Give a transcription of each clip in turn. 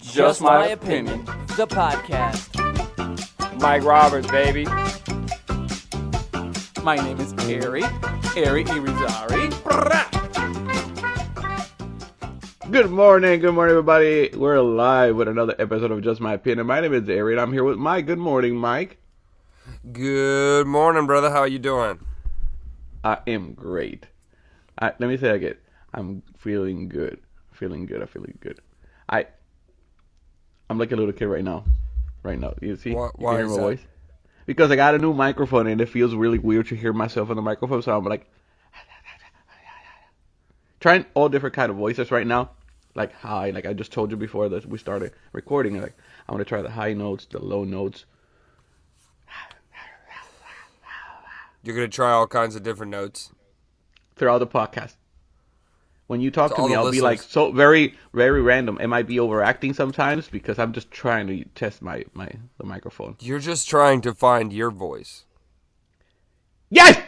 Just my opinion. The podcast. Mike Roberts, baby. My name is Hery. Hery Irizarry. Good morning, everybody. We're live with another episode of Just My Opinion. My name is Hery, and I'm here with Mike. Good morning, Mike. Good morning, brother. How you doing? I am great. Let me say again. I'm feeling good. I'm feeling good. I'm like a little kid right now. You see? Why You can hear is my that? voice? Because I got a new microphone, and it feels really weird to hear myself on the microphone, so I'm like trying all different kind of voices right now. Like high, like I just told you before that we started recording. Like I want to try the high notes, the low notes. You're gonna try all kinds of different notes. Throughout the podcast. When you talk To to all me, the I'll be like listeners. so very, very random. It might be overacting sometimes because I'm just trying to test the microphone. You're just trying to find your voice. Yes!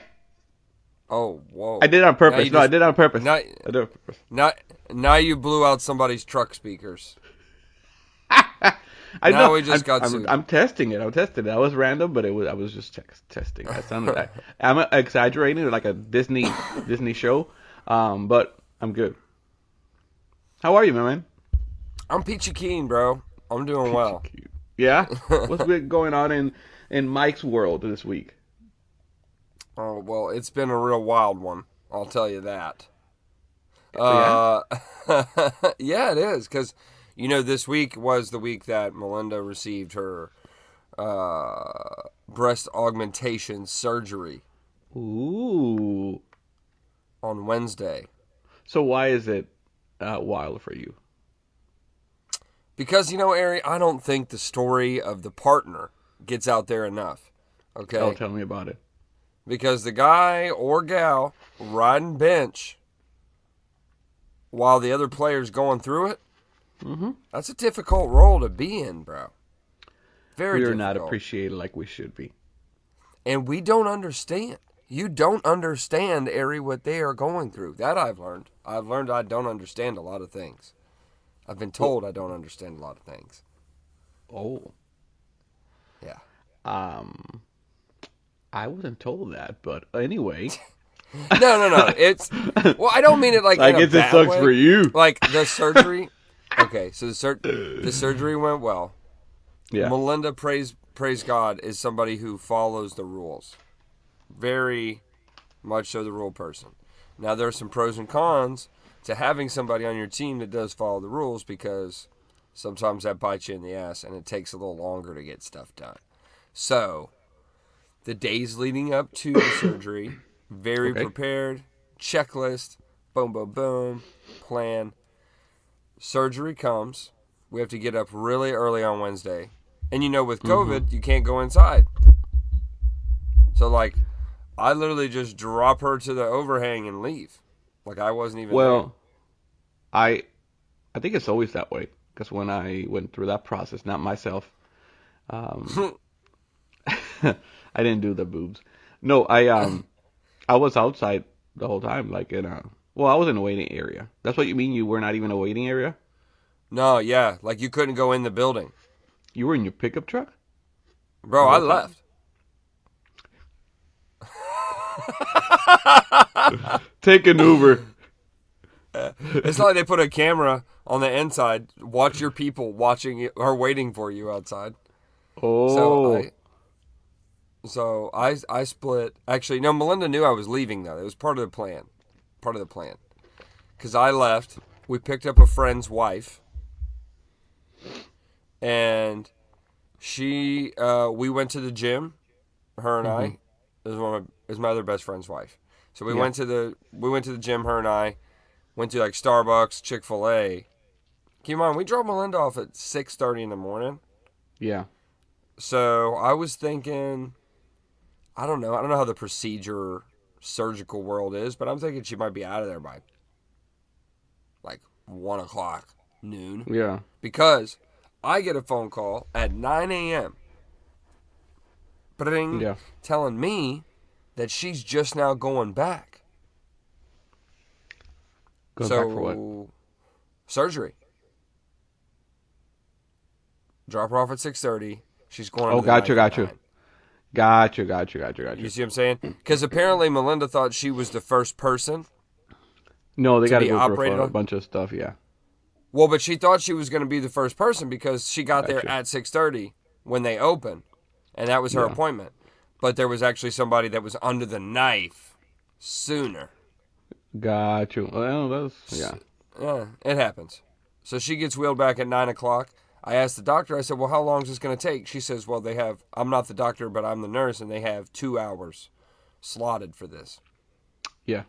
Oh, whoa! I did it on purpose. I did it on purpose. Now, I did it on purpose. now you blew out somebody's truck speakers. I Now know. we just got sued. I'm testing it. That was random, but I was just testing. That sounded. I'm exaggerating, like a Disney show, but I'm good. How are you, my man? I'm peachy keen, bro. I'm doing well. Yeah. What's been going on in Mike's world this week? Oh well, it's been a real wild one. I'll tell you that. Yeah? Yeah, it is because this week was the week that Melinda received her breast augmentation surgery Ooh. on Wednesday. So why is it wild for you? Because, Ari, I don't think the story of the partner gets out there enough. Okay? Oh, tell me about it. Because the guy or gal riding bench while the other player's going through it, that's a difficult role to be in, bro. Very We're difficult. not appreciated like we should be. And we don't understand. You don't understand, Ari, what they are going through. That I've learned. I've learned I don't understand a lot of things. I've been told I don't understand a lot of things. Oh. Yeah. I wasn't told that, but anyway. No. It's I don't mean it like I in a guess it bad sucks way. for you. Like the surgery. Okay, so the surgery went well. Yeah. Melinda, praise God, is somebody who follows the rules. Very much so the rule person. Now, there are some pros and cons to having somebody on your team that does follow the rules because sometimes that bites you in the ass and it takes a little longer to get stuff done. So, the days leading up to the surgery, very prepared, checklist, boom, boom, boom, plan. Surgery comes. We have to get up really early on Wednesday. And with COVID, you can't go inside. So, I literally just drop her to the overhang and leave. I wasn't even there. I think it's always that way. Because when I went through that process, not myself, I didn't do the boobs. No, I was outside the whole time, I was in a waiting area. That's what you mean? You were not even a waiting area? No, yeah. You couldn't go in the building. You were in your pickup truck? Bro, I left. Take an Uber. It's not like they put a camera on the inside. Watch your people watching you or waiting for you outside. Oh. So I split. Actually, no, Melinda knew I was leaving, though. It was part of the plan. Because I left. We picked up a friend's wife. And we went to the gym, her and I. It was my other best friend's wife. So we went to the gym, her and I. Went to Starbucks, Chick-fil-A. Keep in mind, we drove Melinda off at 6:30 in the morning. Yeah. So I was thinking, I don't know how the surgical world is, but I'm thinking she might be out of there by 1 o'clock, noon. Yeah. Because I get a phone call at 9 a.m. telling me that she's just now going back. Going back for what? Surgery. Drop her off at 6:30. She's going on Oh, to the got ninth you. at 9. Got you. You see what I'm saying? Because apparently Melinda thought she was the first person. No, they got to be go operated for a on? bunch of stuff. Yeah. Well, but she thought she was going to be the first person because she got there Gotcha. at 6:30 when they opened, and that was her Yeah. appointment. But there was actually somebody that was under the knife sooner. Got you. Well, that's yeah. Yeah, it happens. So she gets wheeled back at 9 o'clock. I asked the doctor, I said, well, how long is this going to take? She says, well, I'm not the doctor, but I'm the nurse, and they have 2 hours slotted for this. Yeah.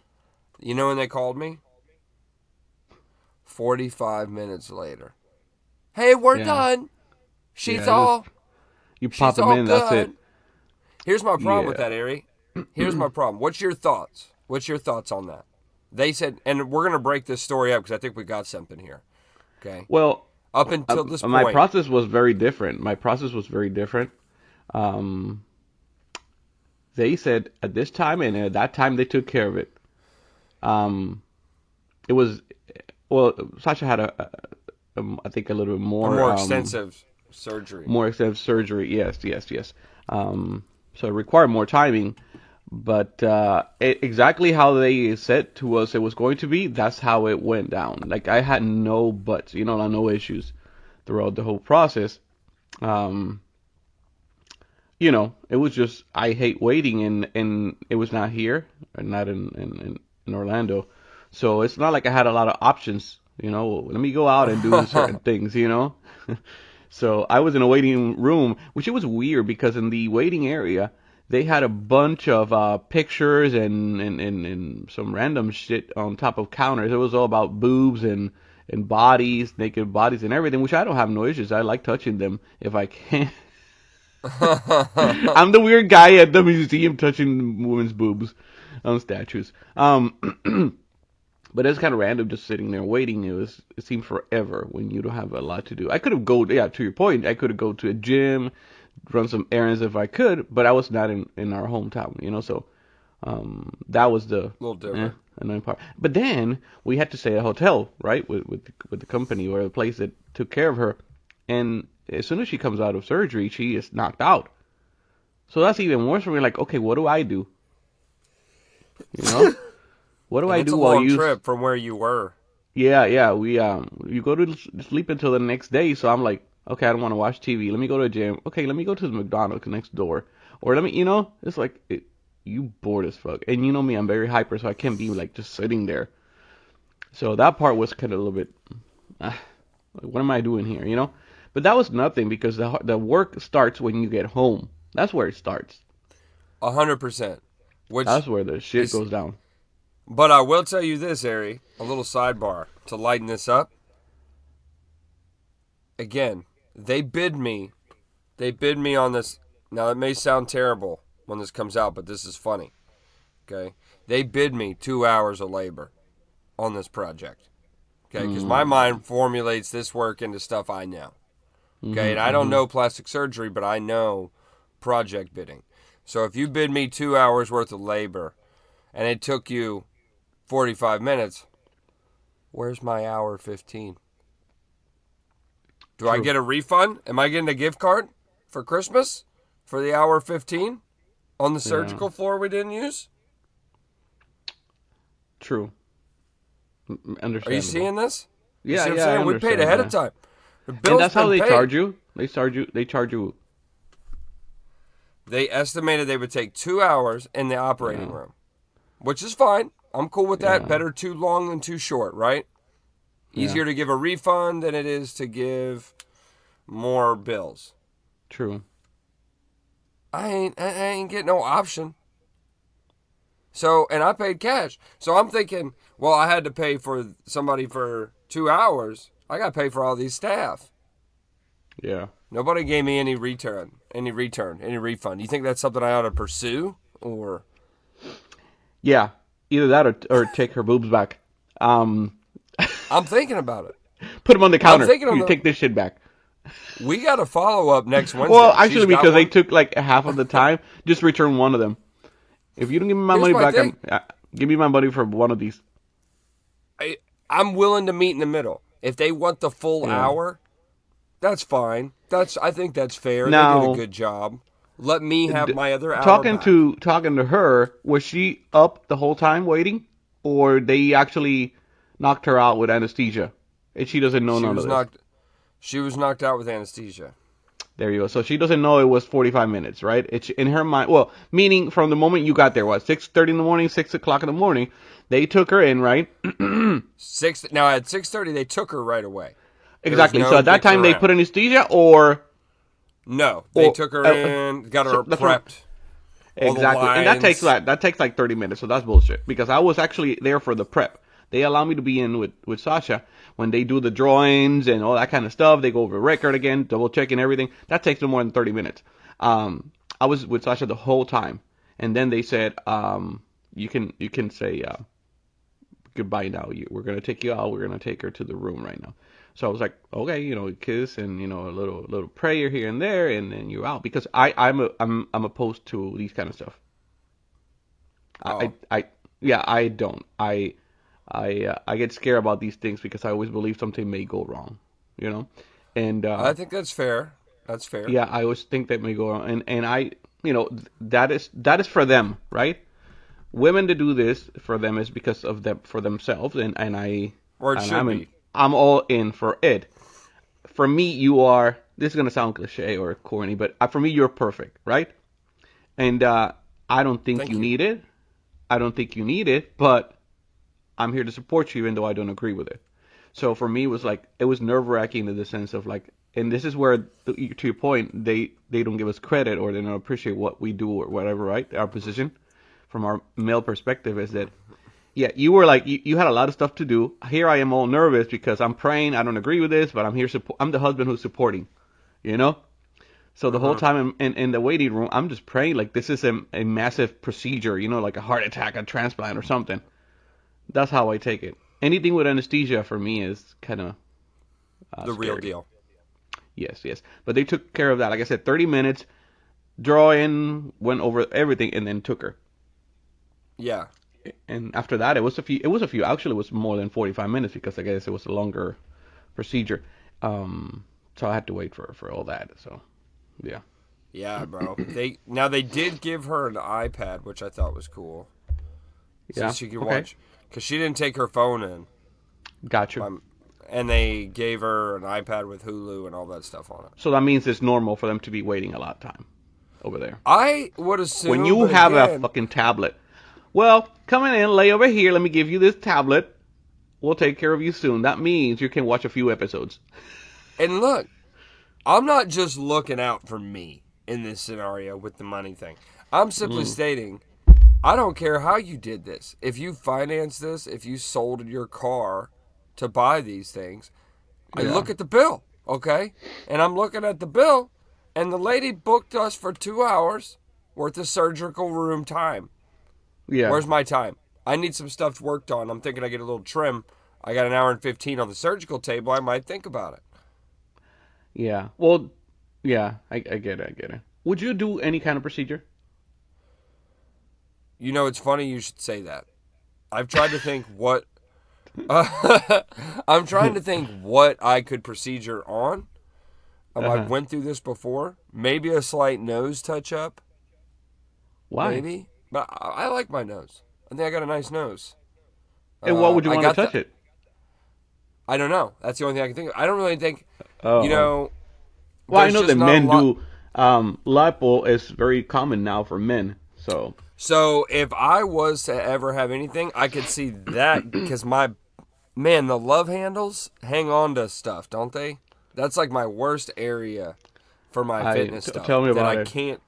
You know when they called me? 45 minutes later. Hey, we're Yeah. done. She's Yeah, all You pop she's them all in. good. That's it. Here's my problem with Yeah. that, Hery. Here's my problem. What's your thoughts? What's your thoughts on that? They said, and we're going to break this story up because I think we got something here. Okay. Well, Up until this my point. process was very different. They said at this time and at that time they took care of it. It was Sasha had I think a little bit more extensive surgery. More extensive surgery. Yes. So it required more timing, but exactly how they said to us it was going to be, that's how it went down. Like I had no buts, no issues throughout the whole process. It was just I hate waiting, and it was not here, and not in Orlando, so it's not like I had a lot of options. Let me go out and do certain things. So I was in a waiting room, which it was weird because in the waiting area they had a bunch of pictures and some random shit on top of counters. It was all about boobs and bodies, naked bodies and everything, which I don't have no issues. I like touching them if I can. I'm the weird guy at the museum touching women's boobs on statues. But it's kind of random just sitting there waiting. It seemed forever when you don't have a lot to do. I could have to your point, I could have go to a gym, run some errands if I could, but I was not in our hometown, so that was the little different. annoying part. But then we had to stay at a hotel, right, with the company or the place that took care of her, and as soon as she comes out of surgery, she is knocked out. So that's even worse for me. Like, okay, what do I do? What do I do while you? It's a long trip from where you were. Yeah. You go to sleep until the next day. So I'm like, okay, I don't want to watch TV. Let me go to a gym. Okay, let me go to the McDonald's next door. Or let me, it's like you bored as fuck. And you know me, I'm very hyper, so I can't be like just sitting there. So that part was kind of a little bit, like, what am I doing here? But that was nothing because the work starts when you get home. That's where it starts. 100%. That's where the shit goes down. But I will tell you this, Hery, a little sidebar to lighten this up. Again, they bid me on this. Now, it may sound terrible when this comes out, but this is funny. Okay? They bid me 2 hours of labor on this project. Okay? Because my mind formulates this work into stuff I know. Okay? And I don't know plastic surgery, but I know project bidding. So if you bid me 2 hours worth of labor and it took you 45 minutes, where's my hour 15? Do I get a refund? Am I getting a gift card for Christmas for the hour 15 on the surgical floor we didn't use? True. Understandable. Are you seeing this? You Yeah, see what yeah. I'm saying? I We paid understand, ahead yeah. of time. The And bill's that's how been they paid. charge you. They charge you. They estimated they would take 2 hours in the operating room, which is fine. I'm cool with that. Yeah. Better too long than too short, right? Easier to give a refund than it is to give more bills. True. I ain't getting no option. So, and I paid cash. So I'm thinking, well, I had to pay for somebody for 2 hours. I got to pay for all these staff. Yeah. Nobody gave me any refund. You think that's something I ought to pursue, or? Yeah. Either that or take her boobs back. I'm thinking about it. Put them on the counter. thinking on You the- take this shit back. We got to follow up next Wednesday. Well, actually, She's got because they one. took like half of the time, just return one of them. If you don't give me my Here's money my back, thing. give me my money for one of these. I'm willing to meet in the middle. If they want the full hour, That's fine. I think that's fair. Now, they did a good job. Let me have my other hour talking back. to her, was she up the whole time waiting, or they actually knocked her out with anesthesia, and she doesn't know none of this? She was knocked out with anesthesia. There you go. So she doesn't know it was 45 minutes, right? It's in her mind. Well, meaning from the moment you got there, 6:30 in the morning, 6 o'clock in the morning, they took her in, right? Now at 6:30 they took her right away. Exactly. No so at that time they put anesthesia, or no, they took her in, got her prepped. Exactly, and that takes like 30 minutes. So that's bullshit. Because I was actually there for the prep. They allow me to be in with Sasha when they do the drawings and all that kind of stuff. They go over record again, double checking everything. That takes no more than 30 minutes. I was with Sasha the whole time, and then they said, you can say goodbye now. We're gonna take you out. We're gonna take her to the room right now. So I was like, okay, kiss and a little prayer here and there, and then you're out. Because I'm opposed to these kind of stuff. Oh. I don't. I get scared about these things because I always believe something may go wrong, and I think that's fair. That's fair. Yeah, I always think that may go wrong, and I, that is for them, right? Women to do this for them is because of them for themselves, and I'm all in for it. For me, you are. This is gonna sound cliche or corny, but for me, you're perfect, right? And I don't think you need it. I don't think you need it, but I'm here to support you, even though I don't agree with it. So for me, it was nerve-wracking in the sense of and this is where, to your point, they don't give us credit or they don't appreciate what we do or whatever, right? Our position from our male perspective is that, yeah, you were you had a lot of stuff to do. Here I am all nervous because I'm praying. I don't agree with this, but I'm here. I'm the husband who's supporting, So the whole time in the waiting room, I'm just praying like this is a massive procedure, like a heart attack, a transplant or something. That's how I take it. Anything with anesthesia for me is kind of the real deal. Yes. But they took care of that. Like I said, 30 minutes, draw in, went over everything, and then took her. Yeah. And after that, it was a few. Actually, it was more than 45 minutes because I guess it was a longer procedure. So I had to wait for all that. So, yeah. Yeah, bro. They did give her an iPad, which I thought was cool. So she could watch. Because she didn't take her phone in. Gotcha. And they gave her an iPad with Hulu and all that stuff on it. So that means it's normal for them to be waiting a lot of time over there. I would assume... When you have a fucking tablet. Well, coming in, lay over here, let me give you this tablet. We'll take care of you soon. That means you can watch a few episodes. And look, I'm not just looking out for me in this scenario with the money thing. I'm simply stating... I don't care how you did this. If you financed this, if you sold your car to buy these things, I look at the bill, okay? And I'm looking at the bill, and the lady booked us for 2 hours worth of surgical room time. Yeah. Where's my time? I need some stuff worked on. I'm thinking I get a little trim. I got an hour and 15 on the surgical table. I might think about it. Yeah. Well, yeah, I get it. Would you do any kind of procedure? It's funny you should say that. I've tried to think what... I'm trying to think what I could procedure on. I went through this before. Maybe a slight nose touch-up. Why? Maybe. But I like my nose. I think I got a nice nose. And what would you want to touch it? I don't know. That's the only thing I can think of. I don't really think... Well, I know that men do... lipo is very common now for men, so... So if I was to ever have anything, I could see that because the love handles hang on to stuff, don't they? That's like my worst area for my fitness stuff. Tell me about it.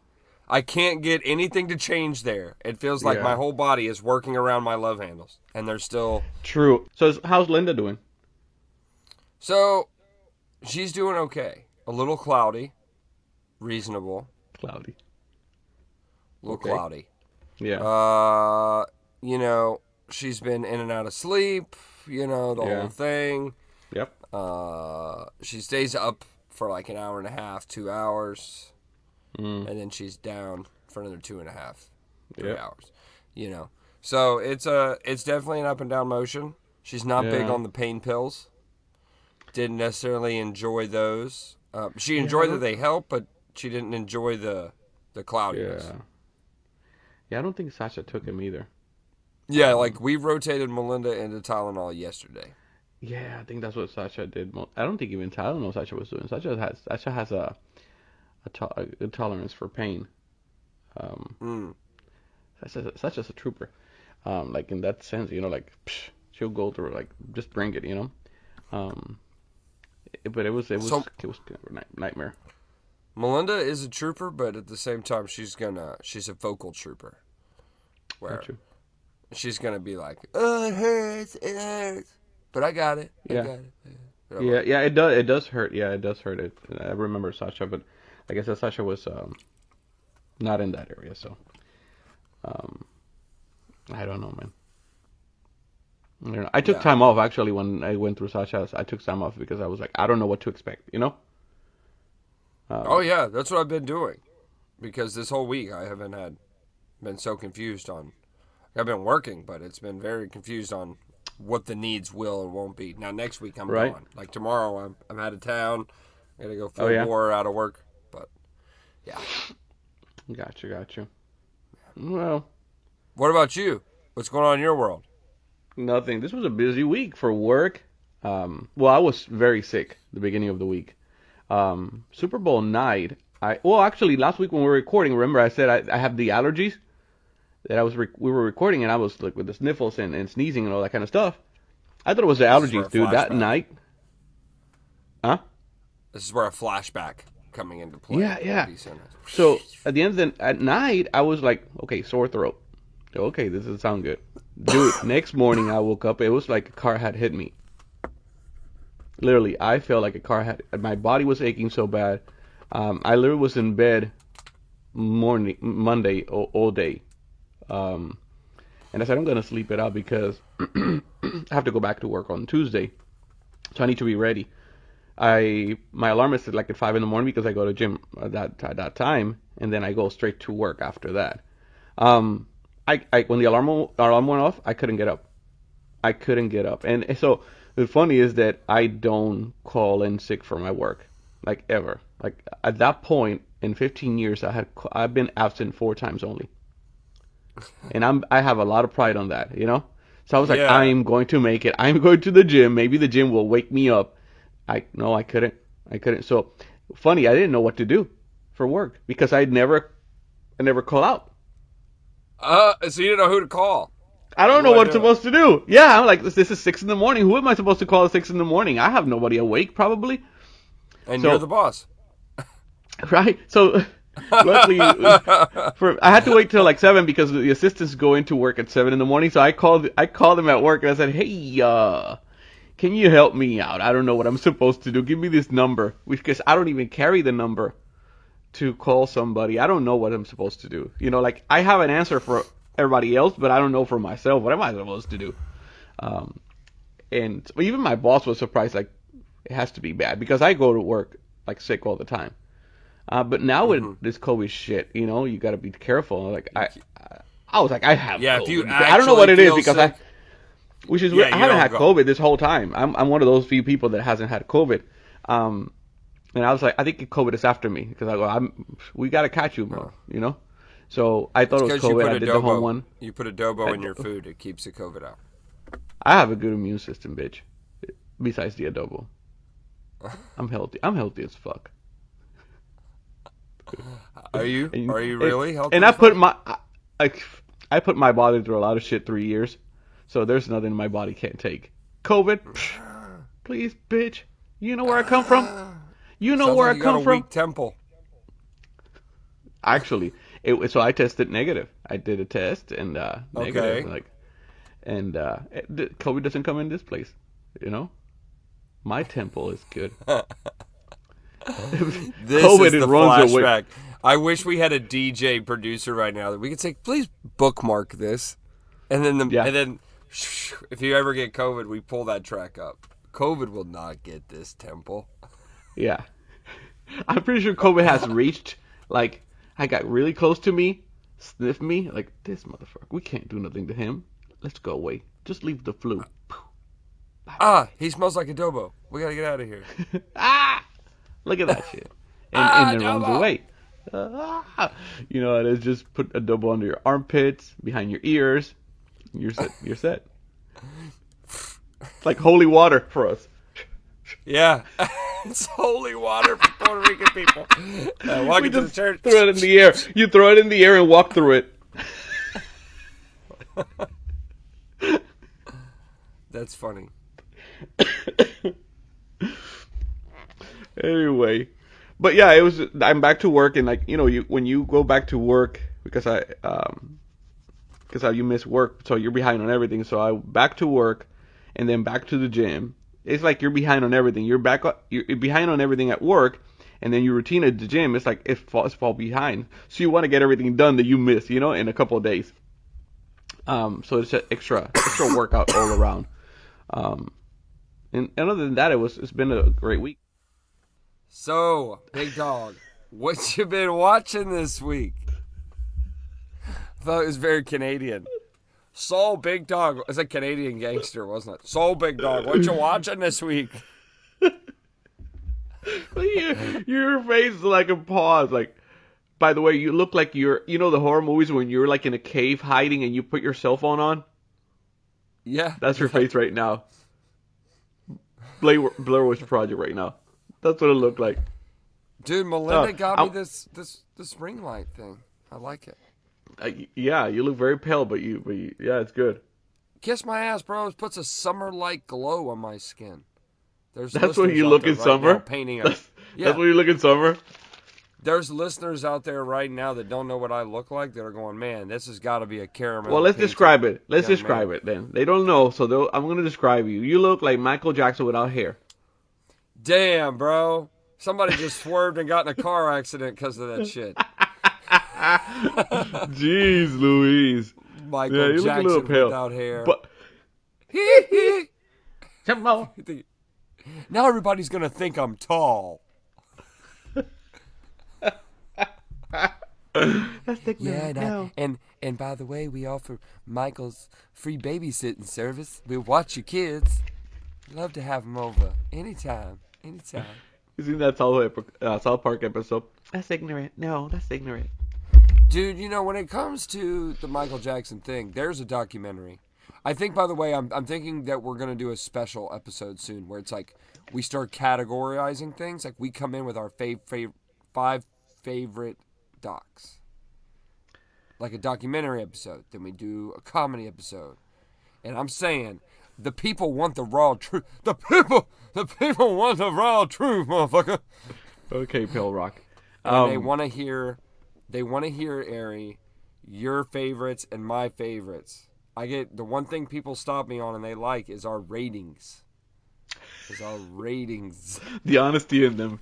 I can't get anything to change there. It feels like my whole body is working around my love handles, and they're still... True. So how's Linda doing? So she's doing okay. A little cloudy. Reasonable. Cloudy. A little cloudy. Yeah. She's been in and out of sleep, the whole thing. Yep. She stays up for like an hour and a half, 2 hours, and then she's down for another 2.5, 3 hours. So it's definitely an up and down motion. She's not big on the pain pills. Didn't necessarily enjoy those. She enjoyed that they helped, but she didn't enjoy the cloudiness. Yeah, I don't think Sasha took him either. Yeah, like we rotated Melinda into Tylenol yesterday. Yeah, I think that's what Sasha did. I don't think even Tylenol Sasha was doing. Sasha has a tolerance for pain. Sasha's a trooper. Like in that sense, like she'll go through like just bring it, But it was kind of a nightmare. Melinda is a trooper, but at the same time, she's a vocal trooper. Where she's gonna be like, "Oh, it hurts," but I got it. I got it. Yeah, it does hurt. Yeah, it does hurt. I remember Sasha, but I guess that Sasha was not in that area, so I don't know, man. I took time off actually when I went through Sasha's. I took time off because I was like, I don't know what to expect, Oh yeah, that's what I've been doing, because this whole week I haven't been so confused on. I've been working, but it's been very confused on what the needs will and won't be. Now next week I'm gone. Like tomorrow I'm out of town. I gotta go full bore out of work. But yeah. Gotcha. Well, what about you? What's going on in your world? Nothing. This was a busy week for work. Well, I was very sick the beginning of the week. Super Bowl night. Actually, last week when we were recording, remember I said I have the allergies that we were recording, and I was like with the sniffles and sneezing and all that kind of stuff. I thought it was the allergies, dude. That night. Huh? This is where a flashback coming into play. Yeah. So at night, I was like, okay, sore throat. Okay, this doesn't sound good. Dude, next morning I woke up, it was like a car had hit me. Literally, I felt like a car had, my body was aching so bad. I literally was in bed Monday all day. And I said, I'm going to sleep it out because I have to go back to work on Tuesday. So I need to be ready. My alarm is set like at 5 a.m. because I go to gym at that time, and then I go straight to work after that. When the alarm went off, I couldn't get up. And so the funny is that I don't call in sick for my work, like ever. Like at that point in 15 years, I've been absent 4 times only, and I have a lot of pride on that, So I was like, I'm going to make it. I'm going to the gym. Maybe the gym will wake me up. I couldn't. So funny, I didn't know what to do for work because I never call out. So you didn't know who to call. I don't know what I'm supposed to do. Yeah, I'm like, this is 6 a.m. Who am I supposed to call at 6 a.m? I have nobody awake, probably. And you're the boss. Right? So, luckily, I had to wait till like 7 because the assistants go into work at 7 a.m. So I called them at work and I said, hey, can you help me out? I don't know what I'm supposed to do. Give me this number. Because I don't even carry the number to call somebody. I don't know what I'm supposed to do. Like I have an answer for everybody else, but I don't know for myself. What am I supposed to do? And even my boss was surprised. Like it has to be bad because I go to work like sick all the time. But now with this COVID shit, you got to be careful. Like I was like, I have COVID. If you I don't know what it is because sick, which is weird. I haven't had COVID this whole time. I'm one of those few people that hasn't had COVID. And I was like, I think COVID is after me because I go, we got to catch you, bro. So I thought it was COVID. I did the whole one. You put adobo in your food, it keeps the COVID out. I have a good immune system, bitch. Besides the adobo, I'm healthy. I'm healthy as fuck. Are you really healthy? And I put my body through a lot of shit 3 years, so there's nothing my body can't take. COVID, please, bitch. You know where I come from. You know where I come from. Weak temple. Actually, so I tested negative. I did a test and negative. Okay. COVID doesn't come in this place. My temple is good. This COVID is the runs away. flashback. I wish we had a DJ producer right now that we could say, please bookmark this, and then if you ever get COVID, we pull that track up. COVID will not get this temple. Yeah. I'm pretty sure COVID has reached, like, I got really close to me, sniffed me, like, this motherfucker, we can't do nothing to him. Let's go away. Just leave the flu. He smells like adobo. We gotta get out of here. Look at that shit. And it runs double. away. You know, and it's just put a double under your armpits, behind your ears. You're set. You're set. It's like holy water for us. Yeah. It's holy water for Puerto Rican people. Walking We to the just church. throw it in the air. You throw it in the air and walk through it. That's funny. Anyway, but yeah, I'm back to work, and like, you know, when you go back to work, because you miss work, so you're behind on everything. So I back to work, and then back to the gym. It's like you're behind on everything. You're behind on everything at work, and then your routine at the gym. It's like it fall behind. So you want to get everything done that you miss, you know, in a couple of days. So it's an extra workout all around. And other than that, it's been a great week. So, Big Dog, what you been watching this week? I thought it was very Canadian. So, Big Dog, it's a Canadian gangster, wasn't it? So, Big Dog, what you watching this week? Your face is like a pause. Like, by the way, you look like you know the horror movies when you're like in a cave hiding and you put your cell phone on? Yeah. That's your face right now. Blair Witch Project right now. That's what it looked like. Dude, Melinda got me this ring light thing. I like it. Yeah, you look very pale, but yeah, it's good. Kiss my ass, bro. It puts a summer-like glow on my skin. That's what you look in summer? Painting That's what you look in summer? There's listeners out there right now that don't know what I look like that are going, man, this has got to be a caramel. Well, let's describe it. Let's young describe man. it then. They don't know, so I'm going to describe you. You look like Michael Jackson without hair. Damn, bro. Somebody just swerved and got in a car accident because of that shit. Jeez Louise. Michael you Jackson look a little pale. without hair. But now everybody's going to think I'm tall. And by the way, we offer Michael's free babysitting service. We'll watch your kids. Love to have them over anytime. You seen that South Park episode? That's ignorant. No, that's ignorant. Dude, you know, when it comes to the Michael Jackson thing, there's a documentary. I think, by the way, I'm thinking that we're going to do a special episode soon where it's like we start categorizing things. Like we come in with our 5 favorite docs. Like a documentary episode. Then we do a comedy episode. And I'm saying, the people want the raw truth. The people want the raw truth, motherfucker. Okay, Pale Rock. And they want to hear, Hery, your favorites and my favorites. I get the one thing people stop me on and they like is our ratings. The honesty in them.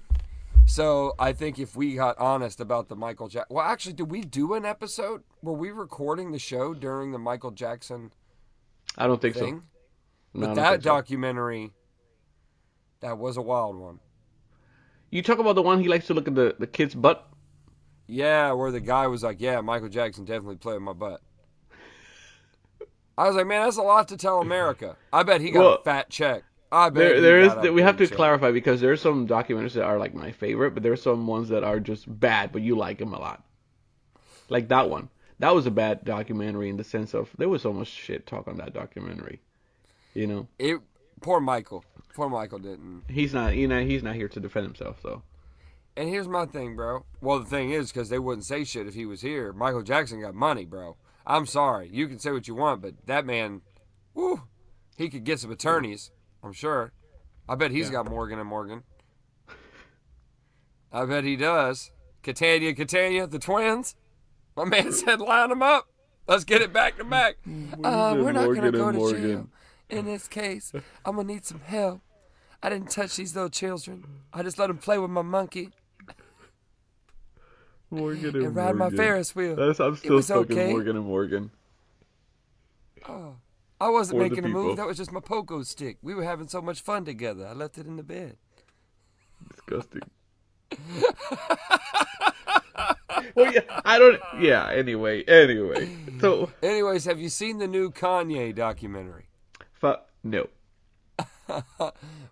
So I think if we got honest about the Michael Jackson... Well, actually, did we do an episode? Were we recording the show during the Michael Jackson I don't think thing? so. No, But that documentary, that was a wild one. You talk about the one he likes to look at the kid's butt? Yeah, where the guy was like, yeah, Michael Jackson definitely played my butt. I was like, man, that's a lot to tell America. I bet he got a fat check. I bet we have to clarify because there's some documentaries that are like my favorite, but there's some ones that are just bad, but you like them a lot. Like that one. That was a bad documentary in the sense of there was so much shit talk on that documentary. You know? Poor Michael. Poor Michael didn't. He's not here to defend himself, so. And here's my thing, bro. Well, the thing is, because they wouldn't say shit if he was here. Michael Jackson got money, bro. I'm sorry. You can say what you want, but that man, whoo, he could get some attorneys, I'm sure. I bet he's got Morgan & Morgan. I bet he does. Catania, the twins. My man said line them up. Let's get it back to back. We're not going to go to jail. In this case, I'm going to need some help. I didn't touch these little children. I just let them play with my monkey. Morgan and ride my Ferris wheel. I'm still stuck in Morgan & Morgan. Oh, I wasn't making a move. That was just my pogo stick. We were having so much fun together. I left it in the bed. Disgusting. Anyway. So. Anyways, have you seen the new Kanye documentary? No.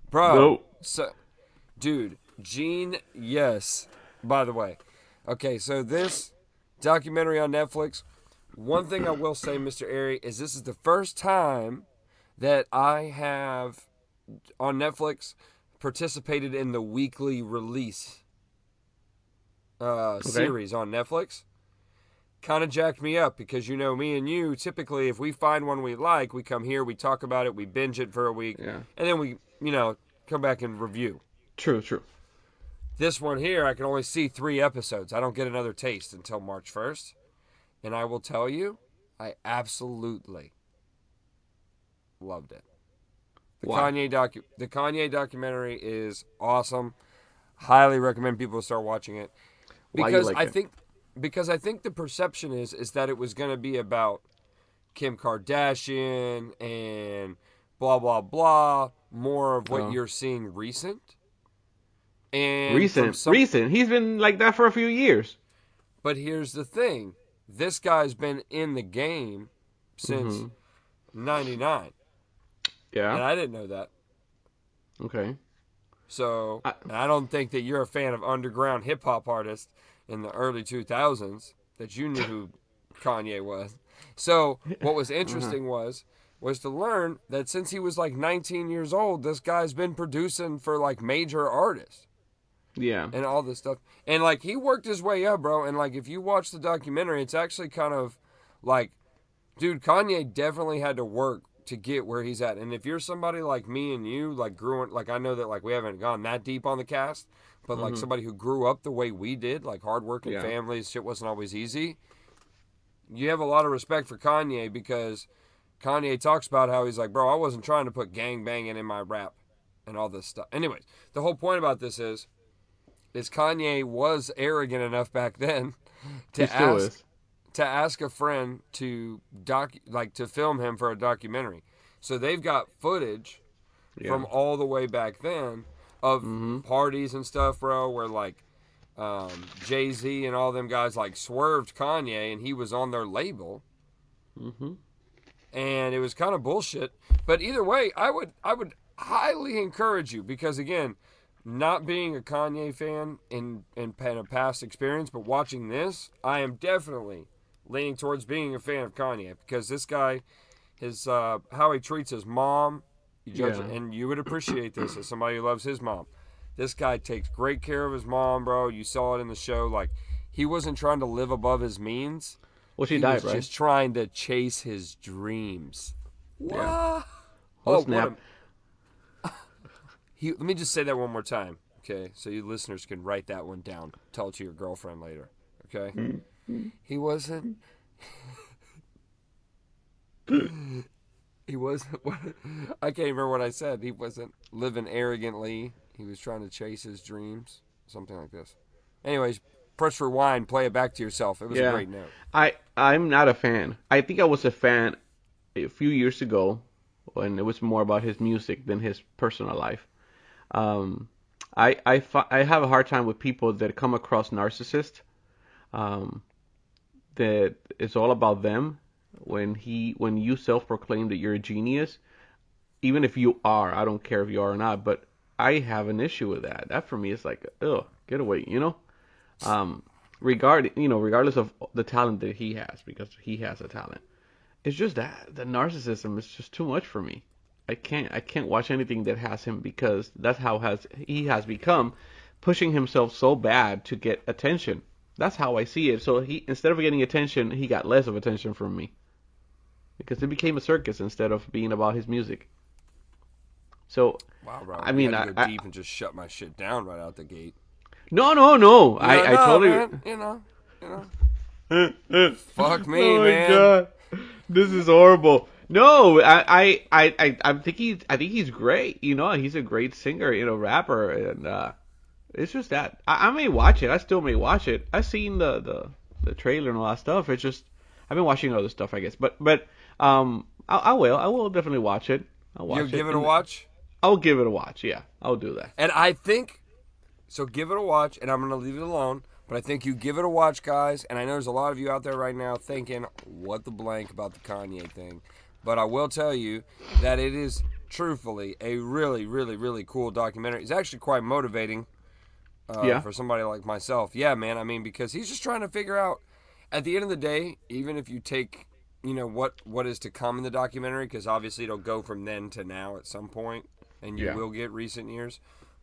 Bro. No. So, dude, Jeen-yus, by the way. Okay, so this documentary on Netflix, one thing I will say, Mr. Hery, is this is the first time that I have, on Netflix, participated in the weekly release series on Netflix. Kind of jacked me up because, you know, me and you, typically, if we find one we like, we come here, we talk about it, we binge it for a week, and then we, you know, come back and review. True. This one here, I can only see 3 episodes. I don't get another taste until March 1st. And I will tell you, I absolutely loved it. The Kanye documentary is awesome. Highly recommend people start watching it. Because I think the perception is that it was going to be about Kim Kardashian and blah, blah, blah. More of what you're seeing recent. And recent. He's been like that for a few years. But here's the thing. This guy's been in the game since 99. Yeah. And I didn't know that. Okay. So, I don't think that you're a fan of underground hip-hop artists in the early 2000s, that you knew who Kanye was. So, what was interesting was to learn that since he was like 19 years old, this guy's been producing for like major artists. Yeah. And all this stuff. And like he worked his way up, bro. And like if you watch the documentary, it's actually kind of like, dude, Kanye definitely had to work to get where he's at. And if you're somebody like me and you, like I know that like we haven't gone that deep on the cast, but like somebody who grew up the way we did, like hardworking families, shit wasn't always easy. You have a lot of respect for Kanye because Kanye talks about how he's like, bro, I wasn't trying to put gang banging in my rap and all this stuff. Anyways, the whole point about this is Kanye was arrogant enough back then to ask a friend to film him for a documentary. So they've got footage from all the way back then of parties and stuff, bro, where like Jay-Z and all them guys like swerved Kanye and he was on their label. And it was kind of bullshit. But either way, I would highly encourage you because again, not being a Kanye fan in a past experience, but watching this, I am definitely leaning towards being a fan of Kanye because this guy, how he treats his mom, and you would appreciate this as somebody who loves his mom. This guy takes great care of his mom, bro. You saw it in the show. Like, he wasn't trying to live above his means. Well, she died, right? He was just trying to chase his dreams. What? Yeah. Oh, snap. Let me just say that one more time, okay? So you listeners can write that one down. Tell it to your girlfriend later, okay? He wasn't... I can't remember what I said. He wasn't living arrogantly. He was trying to chase his dreams. Something like this. Anyways, press rewind. Play it back to yourself. It was a great note. I'm not a fan. I think I was a fan a few years ago when it was more about his music than his personal life. I have a hard time with people that come across narcissist, that it's all about them. When you self-proclaim that you're a genius, even if you are, I don't care if you are or not, but I have an issue with that. That for me is like, ugh, get away, you know? Regardless of the talent that he has, because he has a talent. It's just that the narcissism is just too much for me. I can't watch anything that has him because that's how he has become, pushing himself so bad to get attention. That's how I see it. So he, instead of getting attention, he got less of attention from me. Because it became a circus instead of being about his music. So, wow, bro. I mean, I go deep and just shut my shit down right out the gate. No. I totally. Man. You know. Fuck me, oh man. My God. This is horrible. No, I think he's great. You know, he's a great singer, you know, rapper, and it's just that I may watch it. I still may watch it. I've seen the trailer and all that stuff. It's just I've been watching other stuff, I guess. But I will definitely watch it. You'll give it a watch? I'll give it a watch. Yeah, I'll do that. And I think so. Give it a watch, and I'm gonna leave it alone. But I think you give it a watch, guys. And I know there's a lot of you out there right now thinking, what the blank about the Kanye thing. But I will tell you that it is truthfully a really, really, really cool documentary. It's actually quite motivating for somebody like myself. Yeah, man. I mean, because he's just trying to figure out, at the end of the day, even if you take, what is to come in the documentary, because obviously it'll go from then to now at some point, and you will get recent years.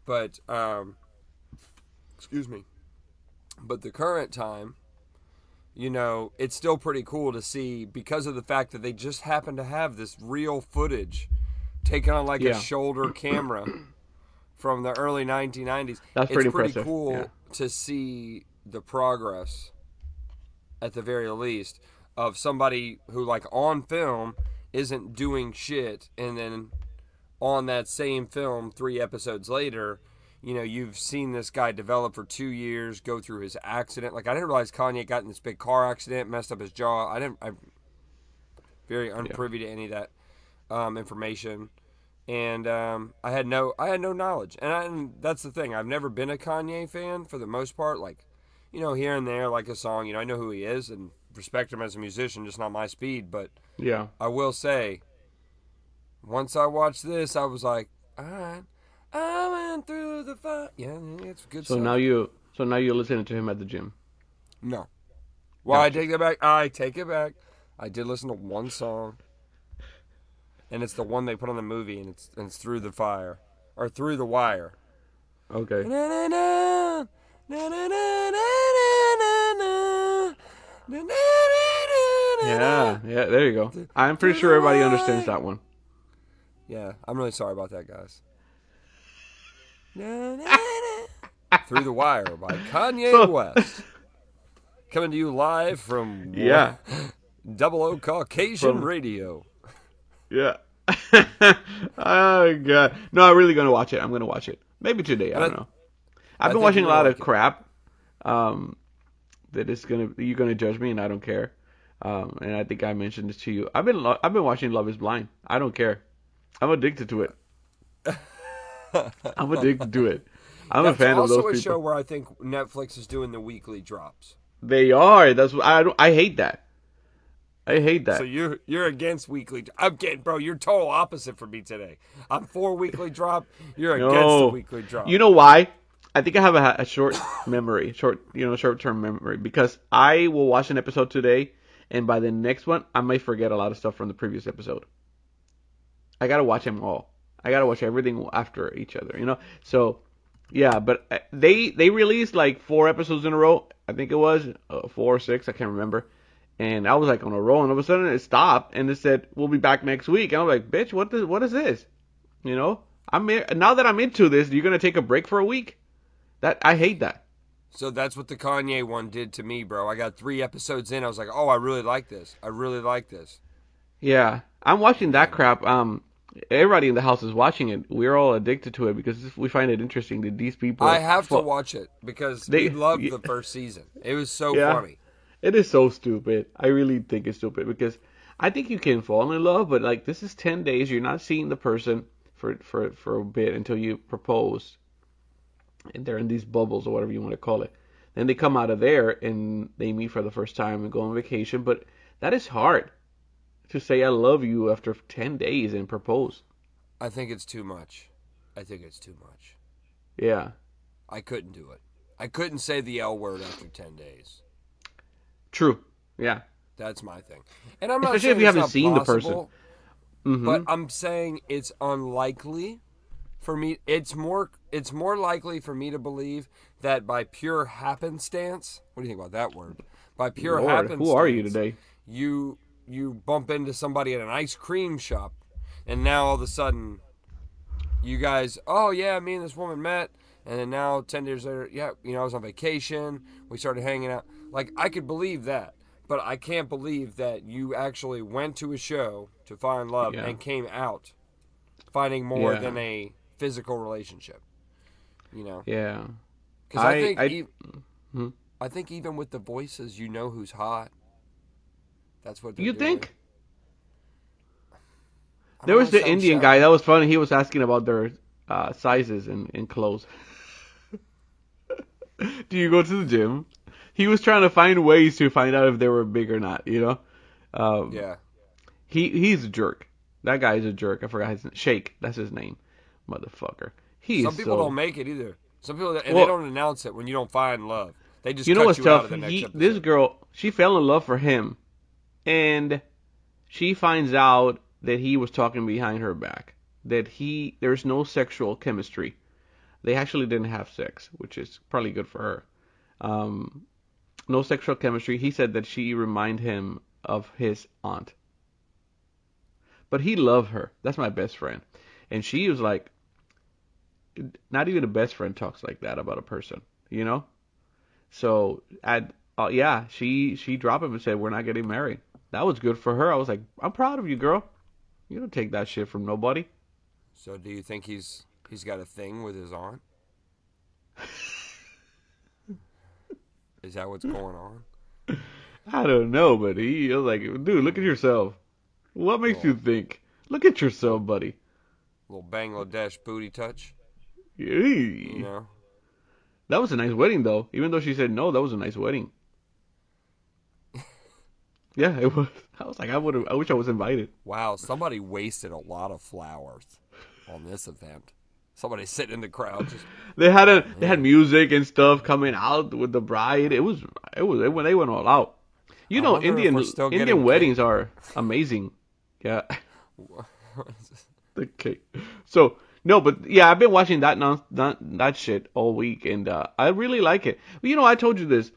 But, excuse me. But the current time, it's still pretty cool to see, because of the fact that they just happen to have this real footage taken on like a shoulder camera from the early 1990s. That's pretty impressive. Cool to see the progress, at the very least, of somebody who, like, on film isn't doing shit, and then on that same film 3 episodes later, you've seen this guy develop for 2 years, go through his accident. Like, I didn't realize Kanye got in this big car accident, messed up his jaw. I'm very unprivy to any of that information. And I had no knowledge. And that's the thing. I've never been a Kanye fan for the most part. Like, here and there, like a song, I know who he is and respect him as a musician, just not my speed. But I will say, once I watched this, I was like, all right, I went through the fire. Yeah, it's a good song. So now you're listening to him at the gym? No. Well, gotcha. I take it back. I did listen to one song. And it's the one they put on the movie, and it's Through the Fire. Or Through the Wire. Okay. Yeah, there you go. I'm pretty sure everybody understands that one. Yeah, I'm really sorry about that, guys. Through the Wire by Kanye West. Coming to you live from Double O Caucasian Radio. Yeah. Oh, God. No, I'm really going to watch it. I'm going to watch it. Maybe today. I don't know. I've been watching a lot of crap that you're going to judge me, and I don't care. And I think I mentioned this to you. I've been watching Love is Blind. I don't care. I'm addicted to it. I'm addicted to it. I'm a fan of those people. That's also a show where I think Netflix is doing the weekly drops. They are. That's what I hate that. I hate that. So you're against weekly. I'm getting, bro. You're total opposite for me today. I'm for weekly drop. You're against the weekly drop. You know why? I think I have a short memory, short-term memory, because I will watch an episode today, and by the next one, I might forget a lot of stuff from the previous episode. I gotta watch them all. I gotta watch everything after each other. So, yeah. But they released like 4 episodes in a row. I think it was 4 or 6. I can't remember. And I was like on a roll, and all of a sudden it stopped, and it said we'll be back next week. And I'm like, bitch, what is this? Now that I'm into this, you're gonna take a break for a week? I hate that. So that's what the Kanye one did to me, bro. I got 3 episodes in. I was like, oh, I really like this. Yeah, I'm watching that crap. Everybody in the house is watching it. We're all addicted to it because we find it interesting that these people. I have to watch it because we loved the first season. It was so funny. It is so stupid. I really think it's stupid because I think you can fall in love, but like this is 10 days. You're not seeing the person for a bit until you propose, and they're in these bubbles or whatever you want to call it. Then they come out of there and they meet for the first time and go on vacation. But that is hard to say I love you after 10 days and propose. I think it's too much. Yeah. I couldn't do it. I couldn't say the L word after 10 days. True. Yeah. That's my thing. And I'm not especially saying if you haven't it's seen not the person. Mm-hmm. But I'm saying it's unlikely for me. It's more likely for me to believe that by pure happenstance. What do you think about that word? By pure happenstance. Who are you today? You bump into somebody at an ice cream shop, and now all of a sudden, you guys, oh yeah, me and this woman met, and then now 10 days later, I was on vacation. We started hanging out. Like, I could believe that, but I can't believe that you actually went to a show to find love and came out finding more than a physical relationship. Yeah. Because I think even with the voices, who's hot. That's what they're doing. Think? There was the Indian guy. That was funny. He was asking about their sizes in clothes. Do you go to the gym? He was trying to find ways to find out if they were big or not, Yeah. He's a jerk. That guy is a jerk. I forgot his name. Shake. That's his name. Motherfucker. Some people don't make it either. Some people, and Well, they don't announce it when you don't find love. They just you know cut what's you out tough? of the next episode. This girl, she fell in love for him, and she finds out that he was talking behind her back. That there's no sexual chemistry. They actually didn't have sex, which is probably good for her. No sexual chemistry. He said that she reminded him of his aunt. But he loved her. That's my best friend. And she was like, not even a best friend talks like that about a person, you know? So, yeah, she dropped him and said, we're not getting married. That was good for her. I was like, I'm proud of you, girl. You don't take that shit from nobody. So do you think he's got a thing with his aunt? Is that what's going on? I don't know, but he was like, dude, look at yourself. What makes you think? Look at yourself, buddy. Little Bangladesh booty touch. Yee. You know? That was a nice wedding, though. Even though she said no, that was a nice wedding. Yeah, it was. I was like, I wish I was invited. Wow, somebody wasted a lot of flowers on this event. Somebody sitting in the crowd just. They had music and stuff coming out with the bride. They went all out. You know, wonder if we're still getting Indian weddings cake. are amazing. Yeah. The cake. So no, but yeah, I've been watching that shit all week, and I really like it. You know, I told you this.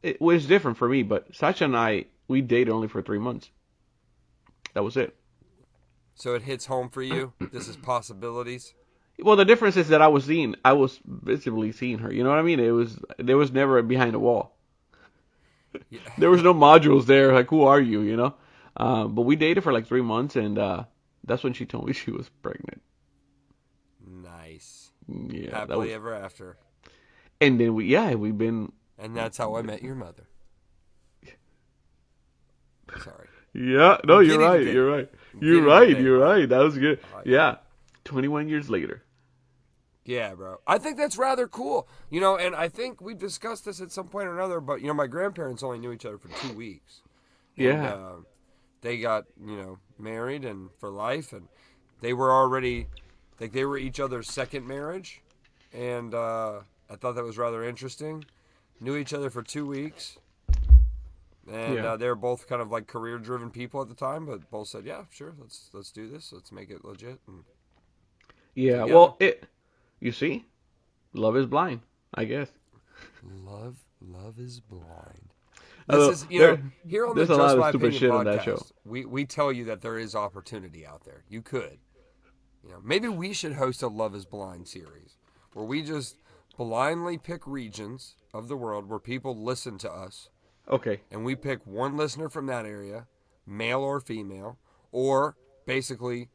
It was different for me, but Sasha and I, we dated only for 3 months. That was it. So it hits home for you. This is possibilities. Well, the difference is that I was visibly seeing her. You know what I mean? There was never behind a wall. Yeah. There was no modules there. Like, who are you? You know? But we dated for like 3 months, and that's when she told me she was pregnant. Nice. Yeah. Happily ever after. And then we've been. And that's how I met your mother. Sorry. Yeah. No, I'm you're getting right. there. You're right. I'm You're getting right. there. You're right. That was good. Right. Yeah. 21 years later. Yeah, bro. I think that's rather cool. You know, and I think we've discussed this at some point or another, but, you know, my grandparents only knew each other for 2 weeks. Yeah. And, they got, you know, married and for life, and they were already, like, they were each other's second marriage. And I thought that was rather interesting. Knew each other for 2 weeks. And Yeah. they were both kind of like career-driven people at the time, but both said, "Yeah, sure, let's do this. Let's make it legit." And Yeah. together. Well, you see, love is blind, I guess. love is blind. Although, This is, you know, here on the there's a lot Just of My stupid Opinion shit podcast, on that show. we tell you that there is opportunity out there. You could, you know, maybe we should host a Love is Blind series where we just blindly pick regions of the world where people listen to us. Okay. And we pick one listener from that area, male or female, or basically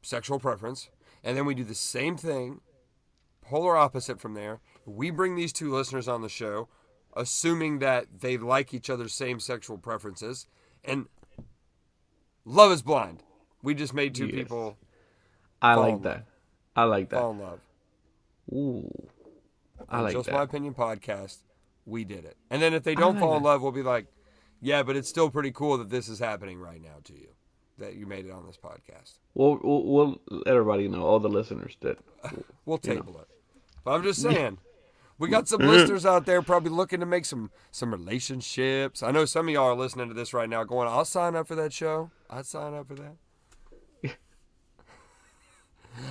sexual preference. And then we do the same thing, polar opposite from there. We bring these two listeners on the show, assuming that they like each other's same sexual preferences. And love is blind. We just made two Yes. people I fall like in that. love. I like that. fall in love. Ooh. I On like Just that. My Opinion podcast, we did it. And then if they don't like fall in that. love, we'll be like, yeah, but it's still pretty cool that this is happening right now to you, that you made it on this podcast. We'll let everybody know, all the listeners, that. We'll table it. But I'm just saying, we got some listeners out there probably looking to make some relationships. I know some of y'all are listening to this right now going, I'll sign up for that show. I'd sign up for that.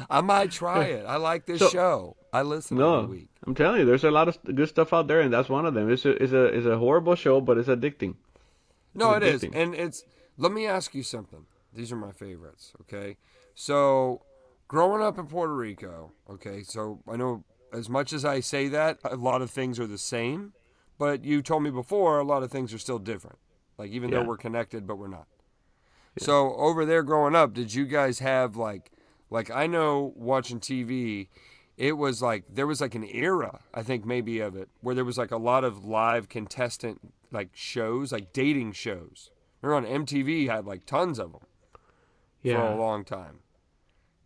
I might try it. I like this show. I listen every No, week. I'm telling you, there's a lot of good stuff out there, and that's one of them. It's a horrible show, but it's addicting. No, it It's is. addicting. And it's, let me ask you something. These are my favorites, okay? So, growing up in Puerto Rico, okay, so I know as much as I say that, a lot of things are the same, but you told me before a lot of things are still different. Like, even though Yeah. we're connected, but we're not. So, over there growing up, did you guys have, like I know watching TV, it was like, there was like an era, I think maybe of it, where there was like a lot of live contestant like shows, like dating shows. Remember on MTV had like tons of them for a Yeah. long time.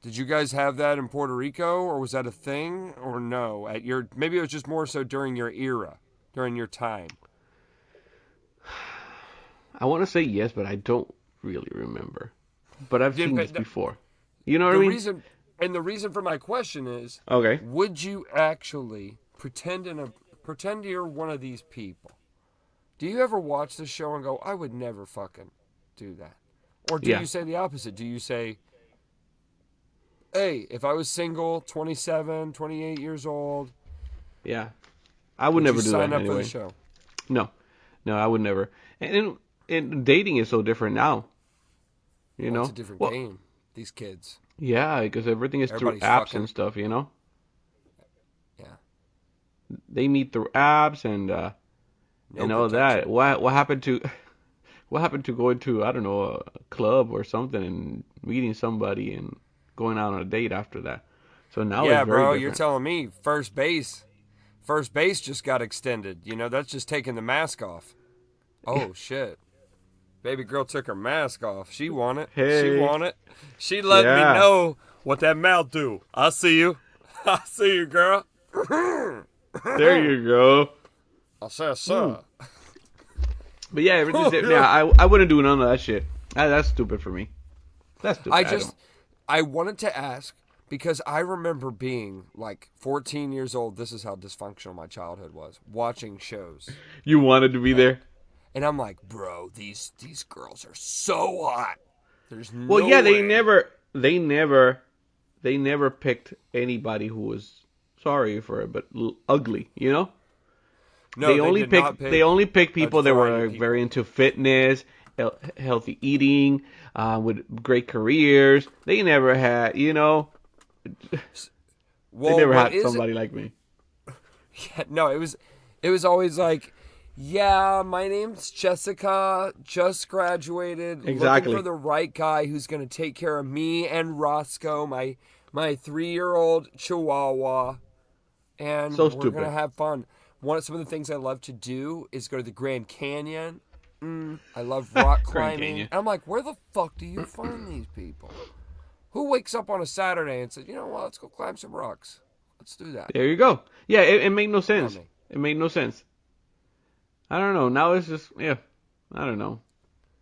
Did you guys have that in Puerto Rico, or was that a thing, or no? Maybe it was just more so during your era, during your time. I want to say yes, but I don't really remember. But I've Yeah, seen but this before. You know what The I mean? reason And the reason for my question is, Okay. would you actually pretend you're one of these people? Do you ever watch this show and go, I would never fucking do that? Or do Yeah. you say the opposite? Do you say, hey, if I was single, 27, 28 years old, Yeah. I would would never you do sign that up for anyway. the show? No, I would never. And dating is so different now. You know, It's a different Well, game. These kids. yeah, because everything is through Everybody's apps fucking- and stuff. You know, Yeah. they meet through apps and and all that. protection. What happened to going to, I don't know, a club or something and meeting somebody and going out on a date after that? So now Yeah, it's very bro, different. you're telling me first base just got extended. You know, that's just taking the mask off. Oh, shit. Baby girl took her mask off. She want it. She Hey. want it. She let Yeah. me know what that mouth do. I see you. I see you, girl. There you go. I said, sir. But yeah, everything's different. Yeah, I wouldn't do none of that shit. That's stupid for me. That's stupid. I wanted to ask because I remember being like 14 years old. This is how dysfunctional my childhood was. Watching shows. You wanted to be there? And I'm like, bro, these girls are so hot. There's no Well, yeah, way. they never picked anybody who was, sorry for it, but ugly, you know? No, they only did not pick they only pick people that were variety people. very into fitness, healthy eating, with great careers. They never had, you know, Well, they never what had is somebody like me. it? No, it was always like, yeah, my name's Jessica, just graduated, Exactly. looking for the right guy who's going to take care of me and Roscoe, my 3-year-old Chihuahua, and So we're stupid. going to have fun. Some of the things I love to do is go to the Grand Canyon. I love rock climbing. Canyon. And I'm like, where the fuck do you find these people? Who wakes up on a Saturday and says, you know what, let's go climb some rocks. Let's do that. There you go. Yeah, it made no sense. Tell me. It made no sense. I don't know. Now it's just, yeah, I don't know.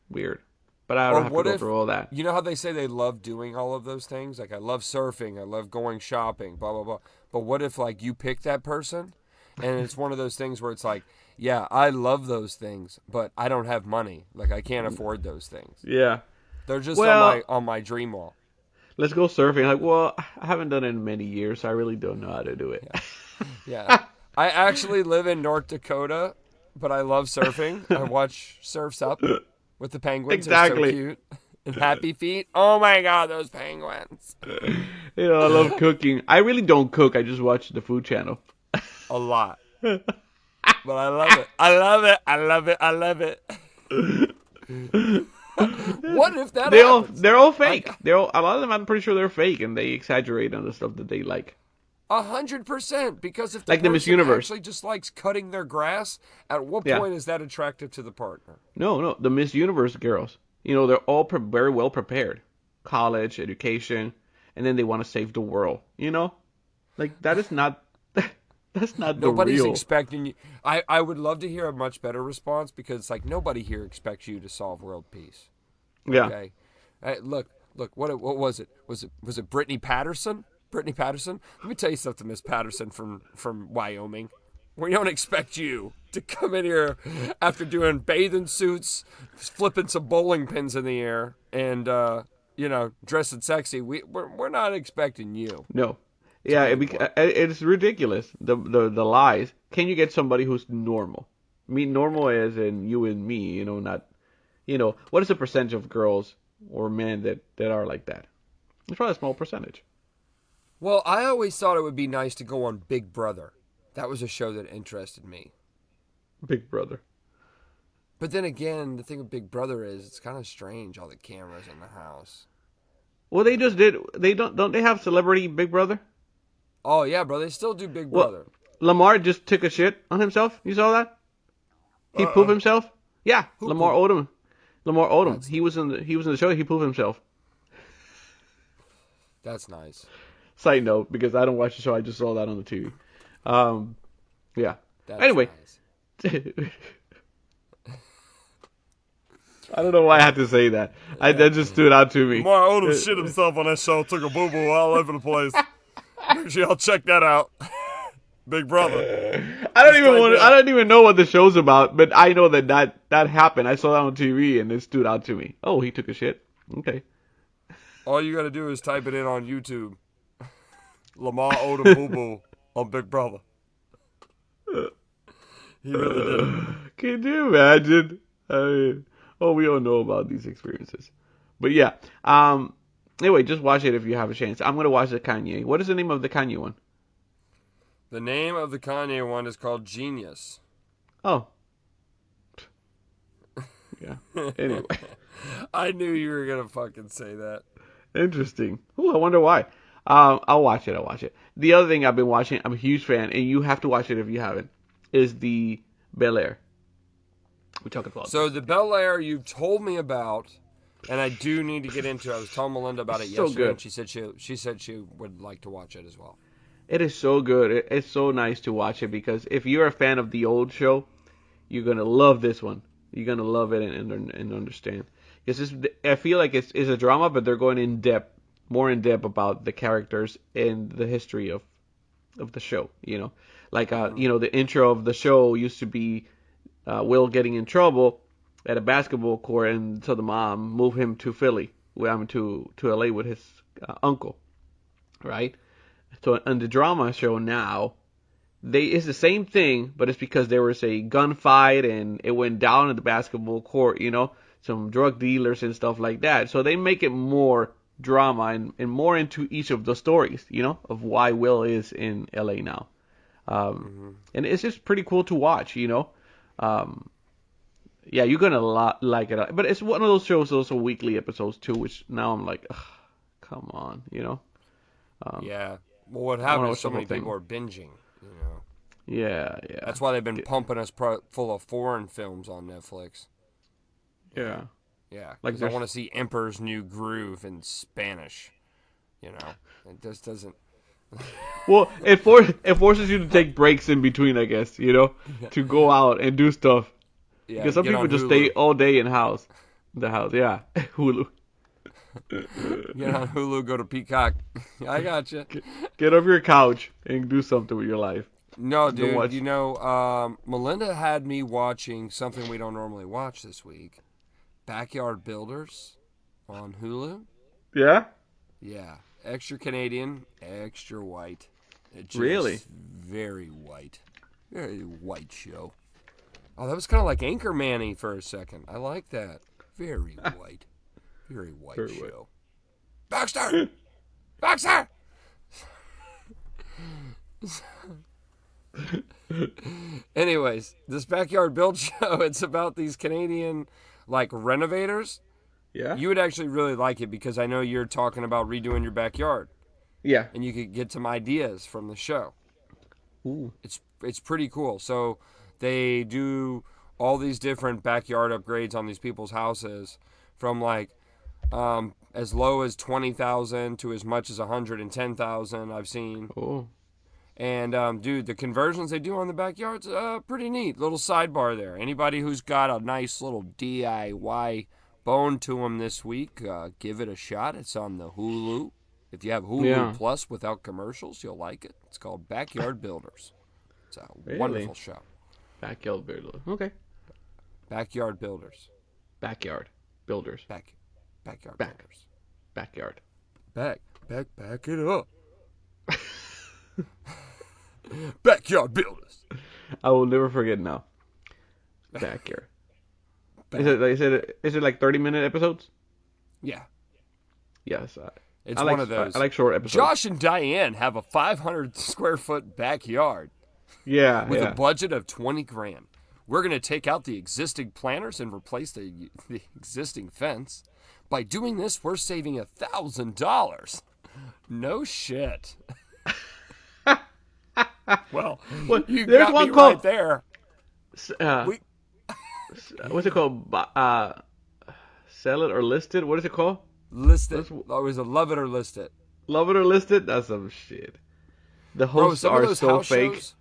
Weird. But I don't have to go through all that. You know how they say they love doing all of those things? Like, I love surfing, I love going shopping, blah, blah, blah. But what if, like, you pick that person, and it's one of those things where it's like, yeah, I love those things, but I don't have money. Like, I can't afford those things. Yeah. They're just Well- on my dream wall. Let's go surfing. Like, well, I haven't done it in many years, so I really don't know how to do it. Yeah. I actually live in North Dakota, but I love surfing. I watch Surf's Up with the penguins. Exactly. They're so cute. And Happy Feet. Oh my God, those penguins. You know, I love cooking. I really don't cook. I just watch the Food Channel. A lot. But I love it. I love it. I love it. I love it. What if that happens? They're all fake. A lot of them, I'm pretty sure they're fake, and they exaggerate on the stuff that they like. 100%. Because if Like the Miss person Universe. actually just likes cutting their grass, at what Yeah. point is that attractive to the partner? No, the Miss Universe girls. You know, they're all very well prepared. College, education, and then they want to save the world. You know? Like, that is not... That's not Nobody's the real... expecting you. I would love to hear a much better response because it's like nobody here expects you to solve world peace. Yeah. Okay. Look. What was it? Was it Brittany Patterson? Brittany Patterson. Let me tell you something, Miss Patterson from Wyoming. We don't expect you to come in here after doing bathing suits, flipping some bowling pins in the air, and dressing sexy. We're not expecting you. No. Yeah, it's ridiculous. The lies. Can you get somebody who's normal? I mean, normal as in you and me, you know, not, you know, what is the percentage of girls or men that are like that? It's probably a small percentage. Well, I always thought it would be nice to go on Big Brother. That was a show that interested me. Big Brother. But then again, the thing with Big Brother is it's kind of strange, all the cameras in the house. Well, they just did. Don't they have Celebrity Big Brother? Oh, yeah, bro. They still do Big Well, Brother. Lamar just took a shit on himself. You saw that? He pooped himself. Yeah, Lamar Odom. Lamar Odom. He was in the show. He pooped himself. That's nice. Side note, because I don't watch the show. I just saw that on the TV. Yeah. That's Anyway. nice. I don't know why I had to say that. That just stood out to me. Lamar Odom shit himself on that show, took a boo-boo all over the place. Make sure y'all check that out. Big brother. I don't even know what the show's about, but I know that happened. I saw that on TV and it stood out to me. Oh, he took a shit. Okay. All you gotta do is type it in on YouTube. Lamar Odom boo-boo on Big Brother. He really did it. Can you imagine? I mean, we all know about these experiences. But yeah. Anyway, just watch it if you have a chance. I'm gonna watch the Kanye. What is the name of the Kanye one? The name of the Kanye one is called Genius. Oh. Yeah. Anyway. I knew you were gonna fucking say that. Interesting. Oh, I wonder why. I'll watch it. The other thing I've been watching, I'm a huge fan, and you have to watch it if you haven't, is the Bel Air. We talked about. So the Bel Air you told me about, and I do need to get into it. I was telling Melinda about it yesterday, good. and she said she would like to watch it as well. It is so good. It's so nice to watch it because if you're a fan of the old show, you're gonna love this one. You're gonna love it and understand. Because I feel like it's a drama, but they're going more in depth about the characters and the history of the show. You know, like the intro of the show used to be Will getting in trouble at a basketball court, and so the mom moved him to Philly, to LA with his uncle, right? So on the drama show now, it's the same thing, but it's because there was a gunfight and it went down at the basketball court, some drug dealers and stuff like that. So they make it more drama and more into each of the stories, of why Will is in LA now. And it's just pretty cool to watch, Yeah, you're going to like it. But it's one of those shows, also weekly episodes too, which now I'm like, ugh, come on, Yeah. Well, what happened is so many people are binging, Yeah. That's why they've been pumping us full of foreign films on Netflix. Yeah. Yeah. Like I want to see Emperor's New Groove in Spanish. It just doesn't. Well, it forces you to take breaks in between, I guess, to go out and do stuff. Yeah, because some people just stay all day in the house. Yeah. Hulu. Get on Hulu, go to Peacock. I got you. Get off your couch and do something with your life. No, dude. Melinda had me watching something we don't normally watch this week. Backyard Builders on Hulu. Yeah? Yeah. Extra Canadian, extra white. Really? Very white. Very white show. Oh, that was kind of like Anchorman-y for a second. I like that. Very white. Very white show. Baxter! Baxter! Anyways, this Backyard Build show, it's about these Canadian, renovators. Yeah. You would actually really like it because I know you're talking about redoing your backyard. Yeah. And you could get some ideas from the show. Ooh. It's pretty cool. So they do all these different backyard upgrades on these people's houses from as low as $20,000 to as much as $110,000 I've seen. Oh. And dude, the conversions they do on the backyards, pretty neat. Little sidebar there. Anybody who's got a nice little DIY bone to them this week, give it a shot. It's on the Hulu. If you have Hulu Plus without commercials, you'll like it. It's called Backyard Builders. It's a wonderful show. Backyard Builders. Okay. Backyard Builders. Backyard Builders. Backyard Builders. Backyard. Back it up. Backyard Builders. I will never forget now. Backyard. Is it like 30-minute episodes? Yeah. Yes. It's one of those. I like short episodes. Josh and Diane have a 500 square foot backyard. Yeah. With a budget of $20,000. We're going to take out the existing planters and replace the existing fence. By doing this, we're saving $1,000. No shit. Well, you there's got one me called right there. What's it called? Sell it or list it? What is it called? List it. Was it Love It or List It? Love it or list it? That's some shit. The hosts are so fake. Shows?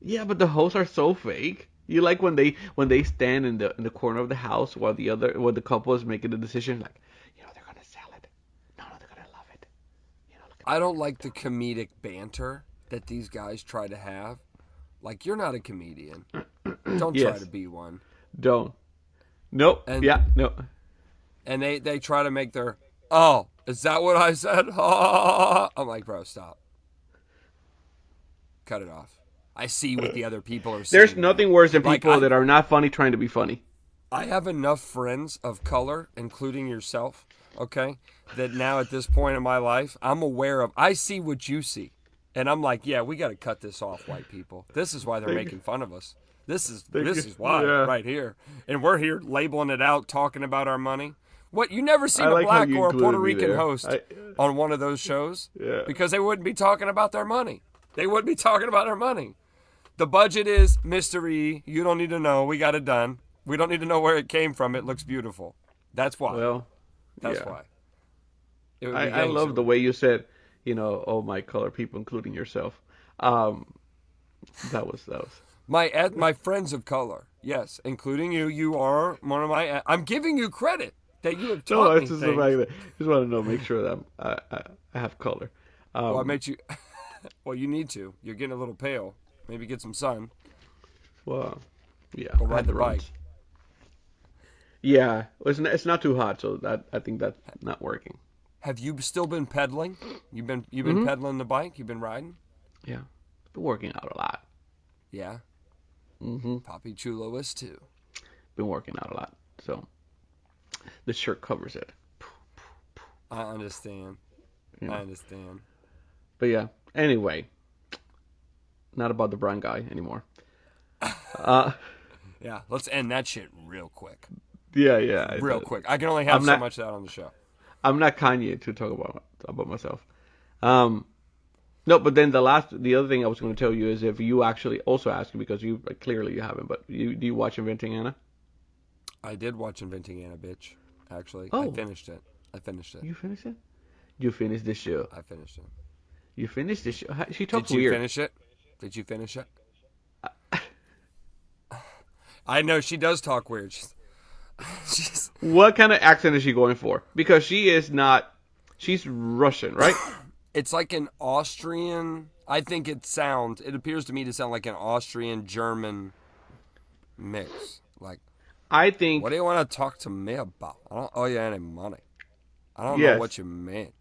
Yeah, but the hosts are so fake. You like when they stand in the corner of the house while the couple is making the decision, like, they're gonna sell it. No, they're gonna love it. Look I don't like the comedic banter that these guys try to have. Like, you're not a comedian. Don't try Yes. to be one. Don't. Nope. And- No. And they try to make their, oh, is that what I said? I'm like, bro, stop. Cut it off. I see what the other people are saying. There's nothing worse than Like, people that are not funny trying to be funny. I have enough friends of color, including yourself, okay, that now at this point in my life, I'm aware of, I see what you see. And I'm like, yeah, we got to cut this off, white people. This is why they're making fun of us. This is why, Yeah. right here. And we're here labeling it out, talking about our money. What, you never seen I a like how black you or a included Puerto me Rican there. host on one of those shows? Yeah. Because they wouldn't be talking about their money. They wouldn't be talking about their money. The budget is mystery. You don't need to know. We got it done. We don't need to know where it came from. It looks beautiful. That's why. Well, That's yeah. why. It would be I love gangster. the way you said, all my color people, including yourself. That was. My friends of color, yes, including you. You are one of my. I'm giving you credit that you have taught No, me it's just things. the fact that I just want to know, make sure that I have color. Well, I made you. Well, you need to. You're getting a little pale. Maybe get some sun. Well, yeah. Go I ride had the runs. bike. Yeah, it's not too hot, so I think that's not working. Have you still been pedaling? You've been Mm-hmm. pedaling the bike. You've been riding. Yeah, been working out a lot. Yeah. Mm-hmm. Papi Chulo is too. Been working out a lot, so the shirt covers it. I understand. Yeah. I understand. But yeah. Anyway, not about the brown guy anymore. Yeah. Let's end that shit real quick. Yeah. Real quick. I can only have I'm so not- much of that on the show. I'm not Kanye to talk about myself. No, but then the other thing I was going to tell you is if you actually also ask, because you clearly you haven't, but do you watch Inventing Anna? I did watch Inventing Anna, bitch. Actually, Oh. I finished it. You finished it? You finished the show. I finished it. You finished the show. She talks Did you weird. finish it? Did you finish it? I know she does talk weird. She's What kind of accent is she going for? Because she is not. She's Russian, right? it's like an Austrian. I think it appears to me to sound like an Austrian German mix. Like, I think. what do you want to talk to me about? I don't owe you any money. I don't Yes. know what you mean.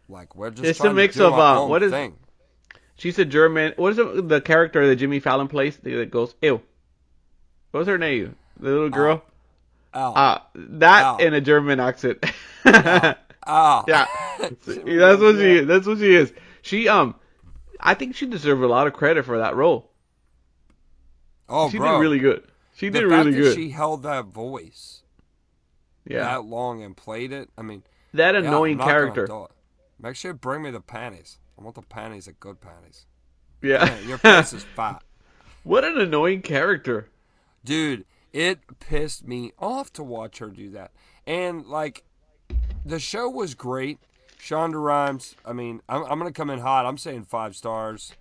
Like we're just It's a trying mix to do of, our own what is- thing. She's a German. What is the character that Jimmy Fallon plays that goes, ew? What's her name? The little girl? Ow. That Ow. in a German accent. Ah. Yeah. That's what she is. That's what she is. She, I think she deserved a lot of credit for that role. Oh, She bro. did really good. She The did fact really that good. she held that voice Yeah. that long and played it. I mean, That yeah, annoying I'm not gonna character. do it. Make sure you bring me the panties. I want the panties, the good panties. Yeah. Man, your face is fat. What an annoying character. Dude, it pissed me off to watch her do that. And, like, the show was great. Shonda Rhimes, I mean, I'm going to come in hot. I'm saying 5 stars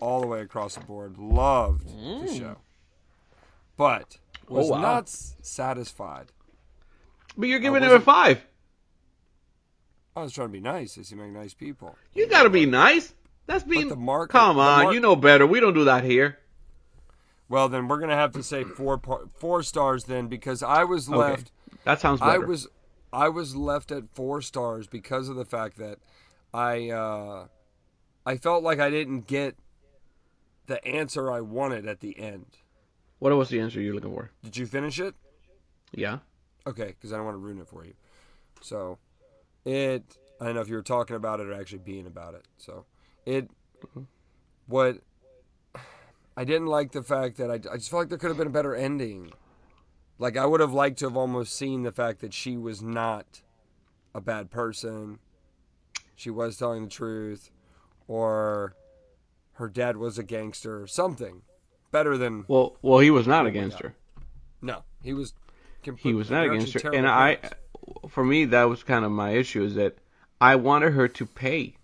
all the way across the board. Loved the show. But was wow. not satisfied. But you're giving it a wasn't- 5. I was trying to be nice. They seem like nice people. You gotta be nice. That's being. the market- Come the on, mar- you know better. We don't do that here. Well, then we're going to have to say 4 stars then, because I was Okay. left... That sounds better. I was left at 4 stars because of the fact that I felt like I didn't get the answer I wanted at the end. What was the answer you're looking for? Did you finish it? Yeah. Okay, because I don't want to ruin it for you. So, I don't know if you were talking about it or actually being about it. So, what I didn't like the fact that I just felt like there could have been a better ending. Like, I would have liked to have almost seen the fact that she was not a bad person. She was telling the truth. Or her dad was a gangster or something. Better than... Well, he was not a gangster. No, he was... He was not a they're actually gangster, terrible and parents. for me, that was kind of my issue. Is that I wanted her to pay.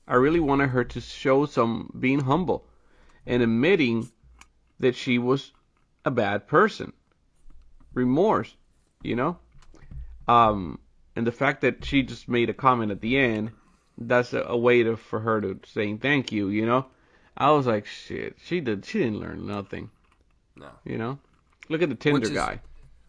I really wanted her to show some being humble, and admitting that she was a bad person. Remorse, you know? And the fact that she just made a comment at the end, that's a way for her to saying thank you, you know? I was like, shit, she didn't learn nothing. No. You know? Look at the Tinder guy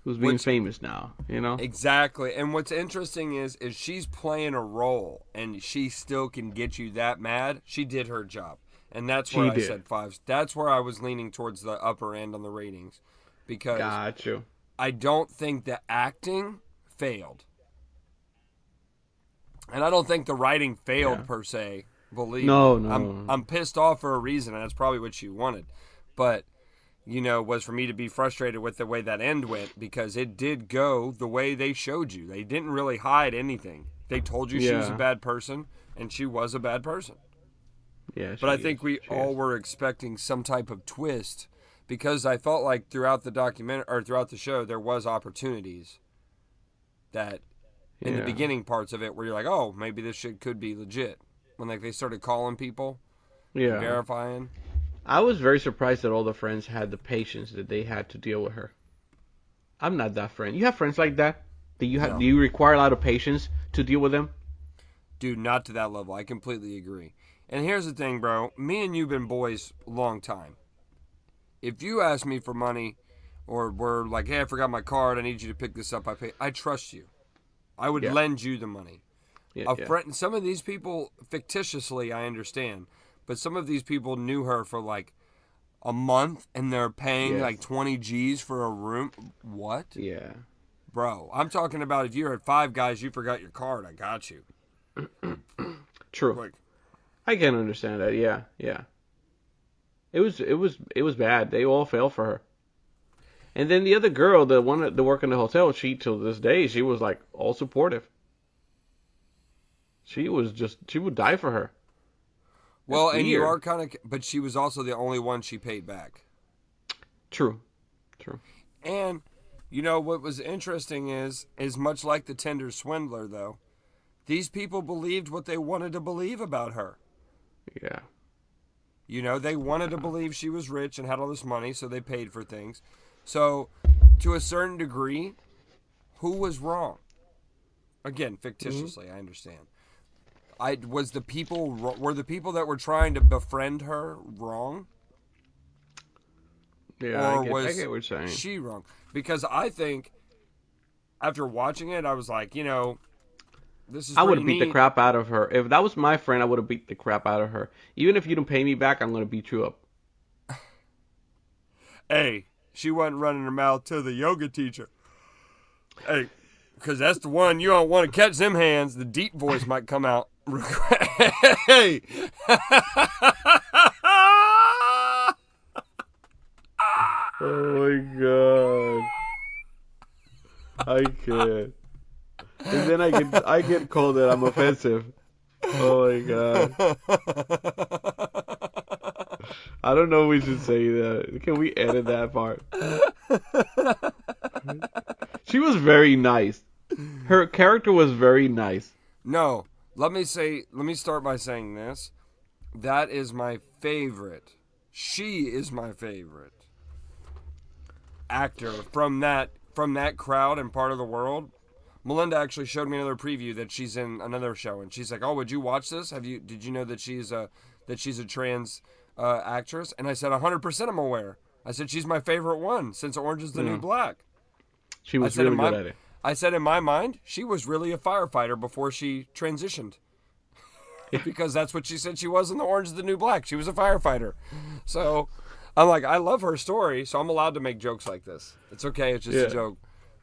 who's being famous now, you know? Exactly. And what's interesting is she's playing a role and she still can get you that mad. She did her job. And that's where I said 5. That's where I was leaning towards the upper end on the ratings. Because Got you. I don't think the acting failed. And I don't think the writing failed per se. Believe me. No. I'm pissed off for a reason, and that's probably what she wanted. But, was for me to be frustrated with the way that end went because it did go the way they showed you. They didn't really hide anything. They told you she was a bad person, and she was a bad person. Yeah, but I think we all were expecting some type of twist because I felt like throughout the documentary or throughout the show there was opportunities that in the beginning parts of it where you're like, oh, maybe this shit could be legit. When they started calling people, verifying. I was very surprised that all the friends had the patience that they had to deal with her. I'm not that friend. You have friends like that? Do you require a lot of patience to deal with them? Dude, not to that level. I completely agree. And here's the thing, bro. Me and you've been boys a long time. If you ask me for money or we're like, hey, I forgot my card, I need you to pick this up, I trust you. I would lend you the money. Friend, some of these people, fictitiously, I understand, but some of these people knew her for like a month and they're paying like 20 G's for a room. What? Yeah. Bro, I'm talking about if you're at Five Guys, you forgot your card, I got you. True. Like, I can understand that. Yeah. It was bad. They all fell for her. And then the other girl, the one that worked in the hotel, she till this day, she was like all supportive. She would die for her. Well, and you are kind of, but she was also the only one she paid back. True. And, what was interesting is much like the Tinder swindler, though, these people believed what they wanted to believe about her. Yeah. They wanted to believe she was rich and had all this money, so they paid for things. So, to a certain degree, who was wrong? Again, fictitiously, I understand. Were the people that were trying to befriend her wrong? Yeah, or I get what you're was saying. she wrong? Because I think after watching it, I was like, this is I would pretty have beat the crap out of her. If that was my friend, I would have beat the crap out of her. Even if you don't pay me back, I'm going to beat you up. Hey, she wasn't running her mouth to the yoga teacher. Hey, because that's the one you don't want to catch them hands. The deep voice might come out. Hey. Oh my god. I can't. And then I get called that I'm offensive. Oh my god. I don't know if we should say that. Can we edit that part? She was very nice. Her character was very nice. No, let me start by saying this. That is my favorite. She is my favorite actor from that crowd and part of the world. Melinda actually showed me another preview that she's in another show, and she's like, "Oh, would you watch this? Did you know that she's a trans actress?" And I said, 100% I'm aware. I said, she's my favorite one since Orange is the New Black. She was really good at it. I said, in my mind, she was really a firefighter before she transitioned. Because that's what she said she was in the Orange is the New Black. She was a firefighter. So I'm like, I love her story, so I'm allowed to make jokes like this. It's okay, it's just a joke.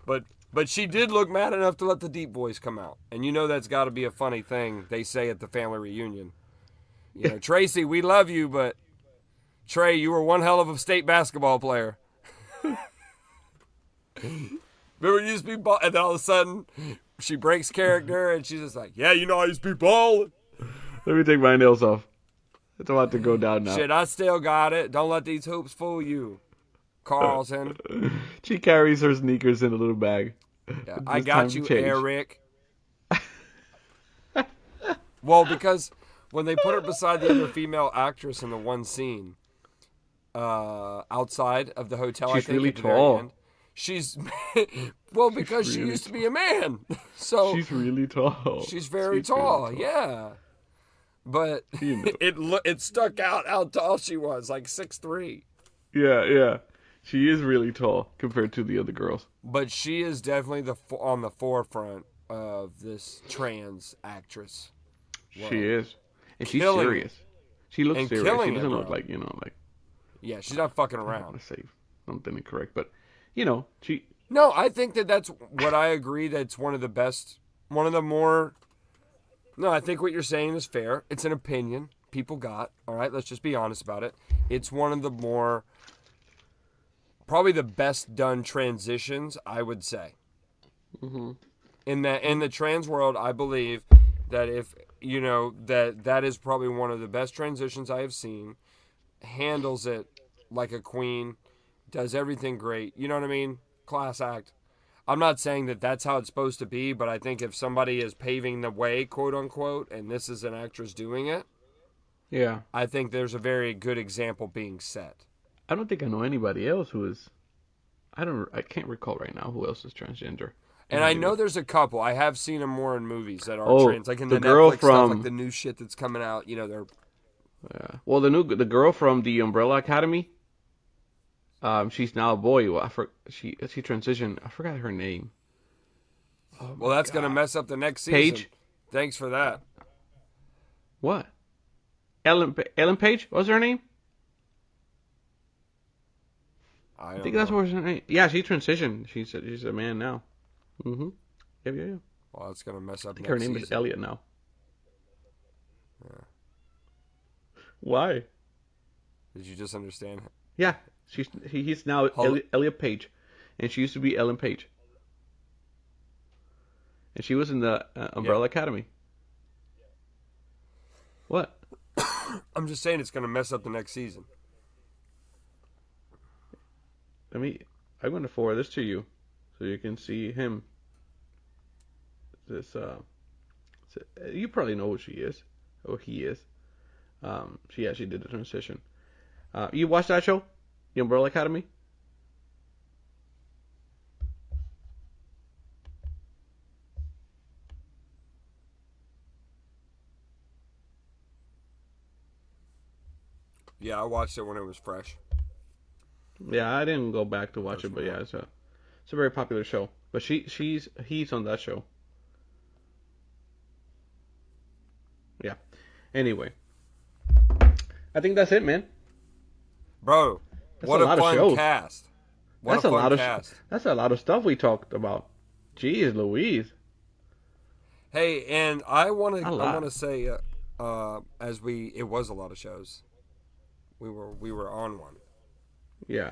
But she did look mad enough to let the deep voice come out. And that's got to be a funny thing they say at the family reunion. Tracy, we love you, but Trey, you were one hell of a state basketball player. Remember, you used to be ball, and then all of a sudden, she breaks character, and she's just like, "Yeah, I used to be balling." Let me take my nails off. It's about to go down now. Shit, I still got it. Don't let these hoops fool you, Carlson. She carries her sneakers in a little bag. Yeah, I got you, Eric. Well, because when they put her beside the other female actress in the one scene, outside of the hotel. She's I think really at the very tall. end. She's well because she really used to be a man, so She's really tall. she's very She's really tall. Yeah, but You know. it stuck out how tall she was, like 6'3". Yeah. She is really tall compared to the other girls. But she is definitely on the forefront of this trans actress. world. She is. And she's Killing serious. She looks and serious. killing She it, doesn't look bro. like, like, Yeah, she's not fucking I don't around. want to say something incorrect, but, she, No, I think that's what I agree. That's one of the best, one of the more. No, I think what you're saying is fair. It's an opinion people got. All right, let's just be honest about it. It's one of the more, probably the best done transitions, I would say. mm-hmm. In the trans world, I believe that if that is probably one of the best transitions I have seen. Handles it like a queen, does everything great. You know what I mean? Class act. I'm not saying that that's how it's supposed to be, but I think if somebody is paving the way, quote unquote, and this is an actress doing it, Yeah. I think there's a very good example being set. I don't think I know anybody else who is, I can't recall right now who else is transgender. And I know there's a couple. I have seen them more in movies that are Oh, trans, like in the the girl Netflix stuff, like from- the new shit that's coming out. They're Yeah. Well, the girl from the Umbrella Academy, she's now a boy. Well, she transitioned. I forgot her name. Oh well, my that's gonna God. mess up the next season. Paige? Thanks for that. What? Ellen Page? What's her name? I I think that's what her name. Yeah, she transitioned. She's a man now. Mm-hmm. Yeah. Well, that's gonna mess up. I think Next her name season. is Elliot now. Yeah. Why? Did you just understand? Yeah, he's now Elliot Page, and she used to be Ellen Page, and she was in the Umbrella Academy. What? I'm just saying it's gonna mess up the next season. I'm going to forward this to you, so you can see him. You probably know who she is, or he is. She actually did the transition. You watched that show, The Umbrella Academy? Yeah, I watched it when it was fresh. Yeah, I didn't go back to watch it, but yeah, it's a very popular show. But he's on that show. Yeah. Anyway, I think that's it, man. Bro, That's what a a lot of fun shows. cast. What That's a a fun lot of cast. that's a lot of stuff we talked about. Jeez, Louise. Hey, and I want lot. to say, it was a lot of shows. We were on one. Yeah.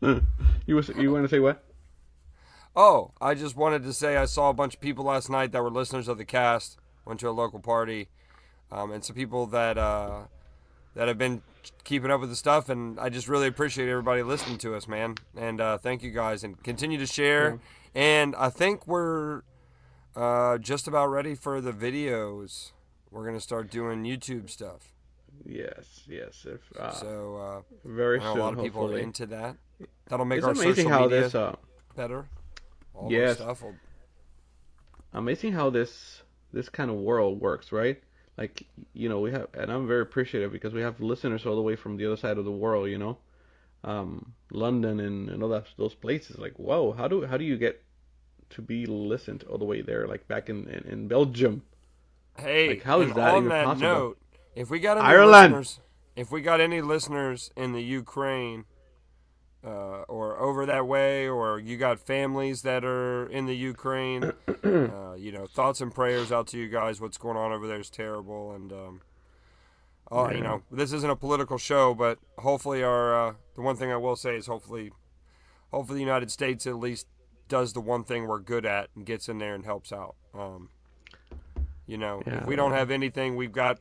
You want to say what? Oh, I just wanted to say I saw a bunch of people last night that were listeners of the cast. Went to a local party, and some people that have been keeping up with the stuff, and I just really appreciate everybody listening to us, man. And thank you guys, and continue to share. Yeah. And I think we're just about ready for the videos. We're gonna start doing YouTube stuff. Yes. If So very I know soon, a lot of people are hopefully. into that. That'll make It's our amazing social how media this better. All Yes. that stuff will. amazing how this kind of world works, right? Like, we have, and I'm very appreciative because we have listeners all the way from the other side of the world, London and all those places. Like, whoa, how do you get to be listened all the way there, like back in Belgium? Hey, Like, how is and that on even that possible? note, if we got any Ireland! listeners in the Ukraine, or over that way, or you got families that are in the Ukraine, thoughts and prayers out to you guys. What's going on over there is terrible, and this isn't a political show, but hopefully the one thing I will say is hopefully the United States at least does the one thing we're good at and gets in there and helps out. If we don't have anything, we've got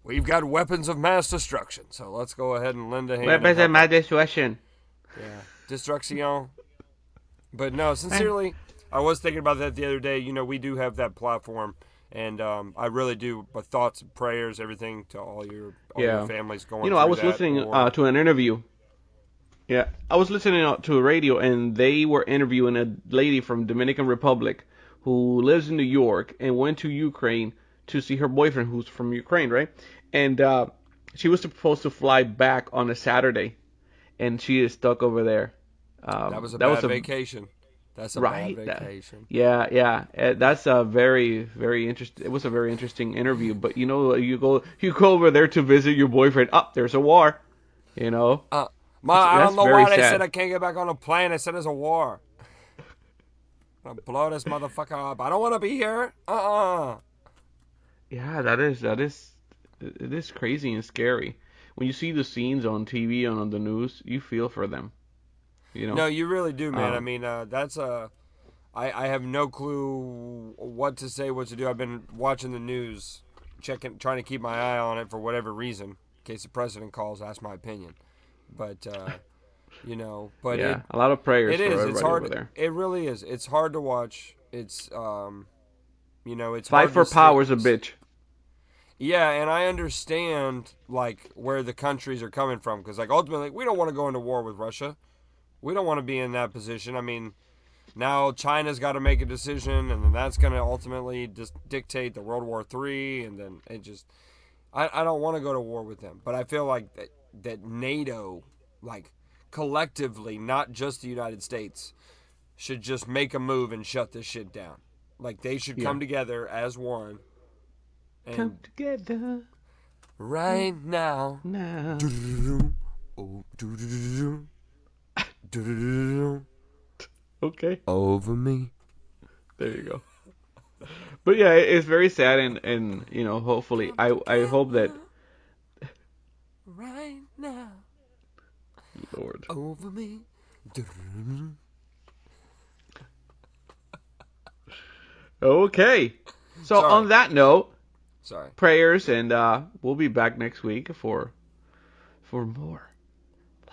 weapons of mass destruction. So let's go ahead and lend a hand. Weapons of mass destruction. Yeah, destruction. But no, sincerely, I was thinking about that the other day. We do have that platform, And I really do. But thoughts and prayers, everything to all your families going. You know, through I was that, listening or- to an interview. Yeah, I was listening to a radio, and they were interviewing a lady from Dominican Republic who lives in New York and went to Ukraine to see her boyfriend, who's from Ukraine, right? And she was supposed to fly back on a Saturday, and she is stuck over there. that was a bad vacation. That's a right, bad vacation. yeah. That's a very, very interesting. It was a very interesting interview. But you know, you go over there to visit your boyfriend. There's a war. You know. I That's don't know very why they sad. said I can't get back on a plane. They said there's a war. I'm gonna blow this motherfucker up. I don't want to be here. Yeah, it is crazy and scary. When you see the scenes on TV and on the news, you feel for them. You know. No, you really do, man. I mean, that's I have no clue what to say, what to do. I've been watching the news, trying to keep my eye on it for whatever reason, in case the president calls, ask my opinion. But you know, but yeah, a lot of prayers it for is. everybody It's hard. over there. It really is. It's hard to watch. It's you know, it's Fight hard for to power's see- a bitch. Yeah, and I understand like where the countries are coming from, because like ultimately we don't want to go into war with Russia. We don't want to be in that position. I mean, now China's got to make a decision, and then that's going to ultimately just dictate the World War III, and then it just I don't want to go to war with them, but I feel like that NATO, like collectively, not just the United States, should just make a move and shut this shit down. Like they should come together as one. And Come together right now. now. Oh, Okay, over me. there you go. But yeah, it's very sad, and you know, hopefully, I hope that. Right now. Lord. Over me. Okay. So Sorry. on that note, Sorry. prayers, and we'll be back next week for more.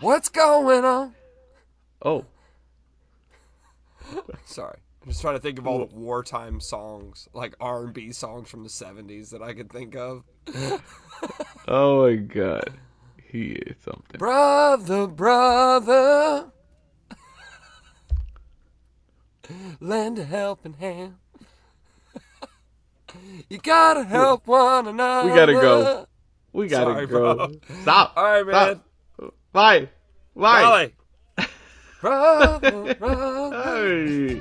What's going on? Oh, Sorry. I'm just trying to think of all the wartime songs, like R&B songs from the 70s that I could think of. oh my God, he is something. Brother, lend a helping hand. You gotta help one another. We gotta go. We gotta Sorry, go. bro. Stop. All right, man. Stop. Bye. Golly. Brother. Hey.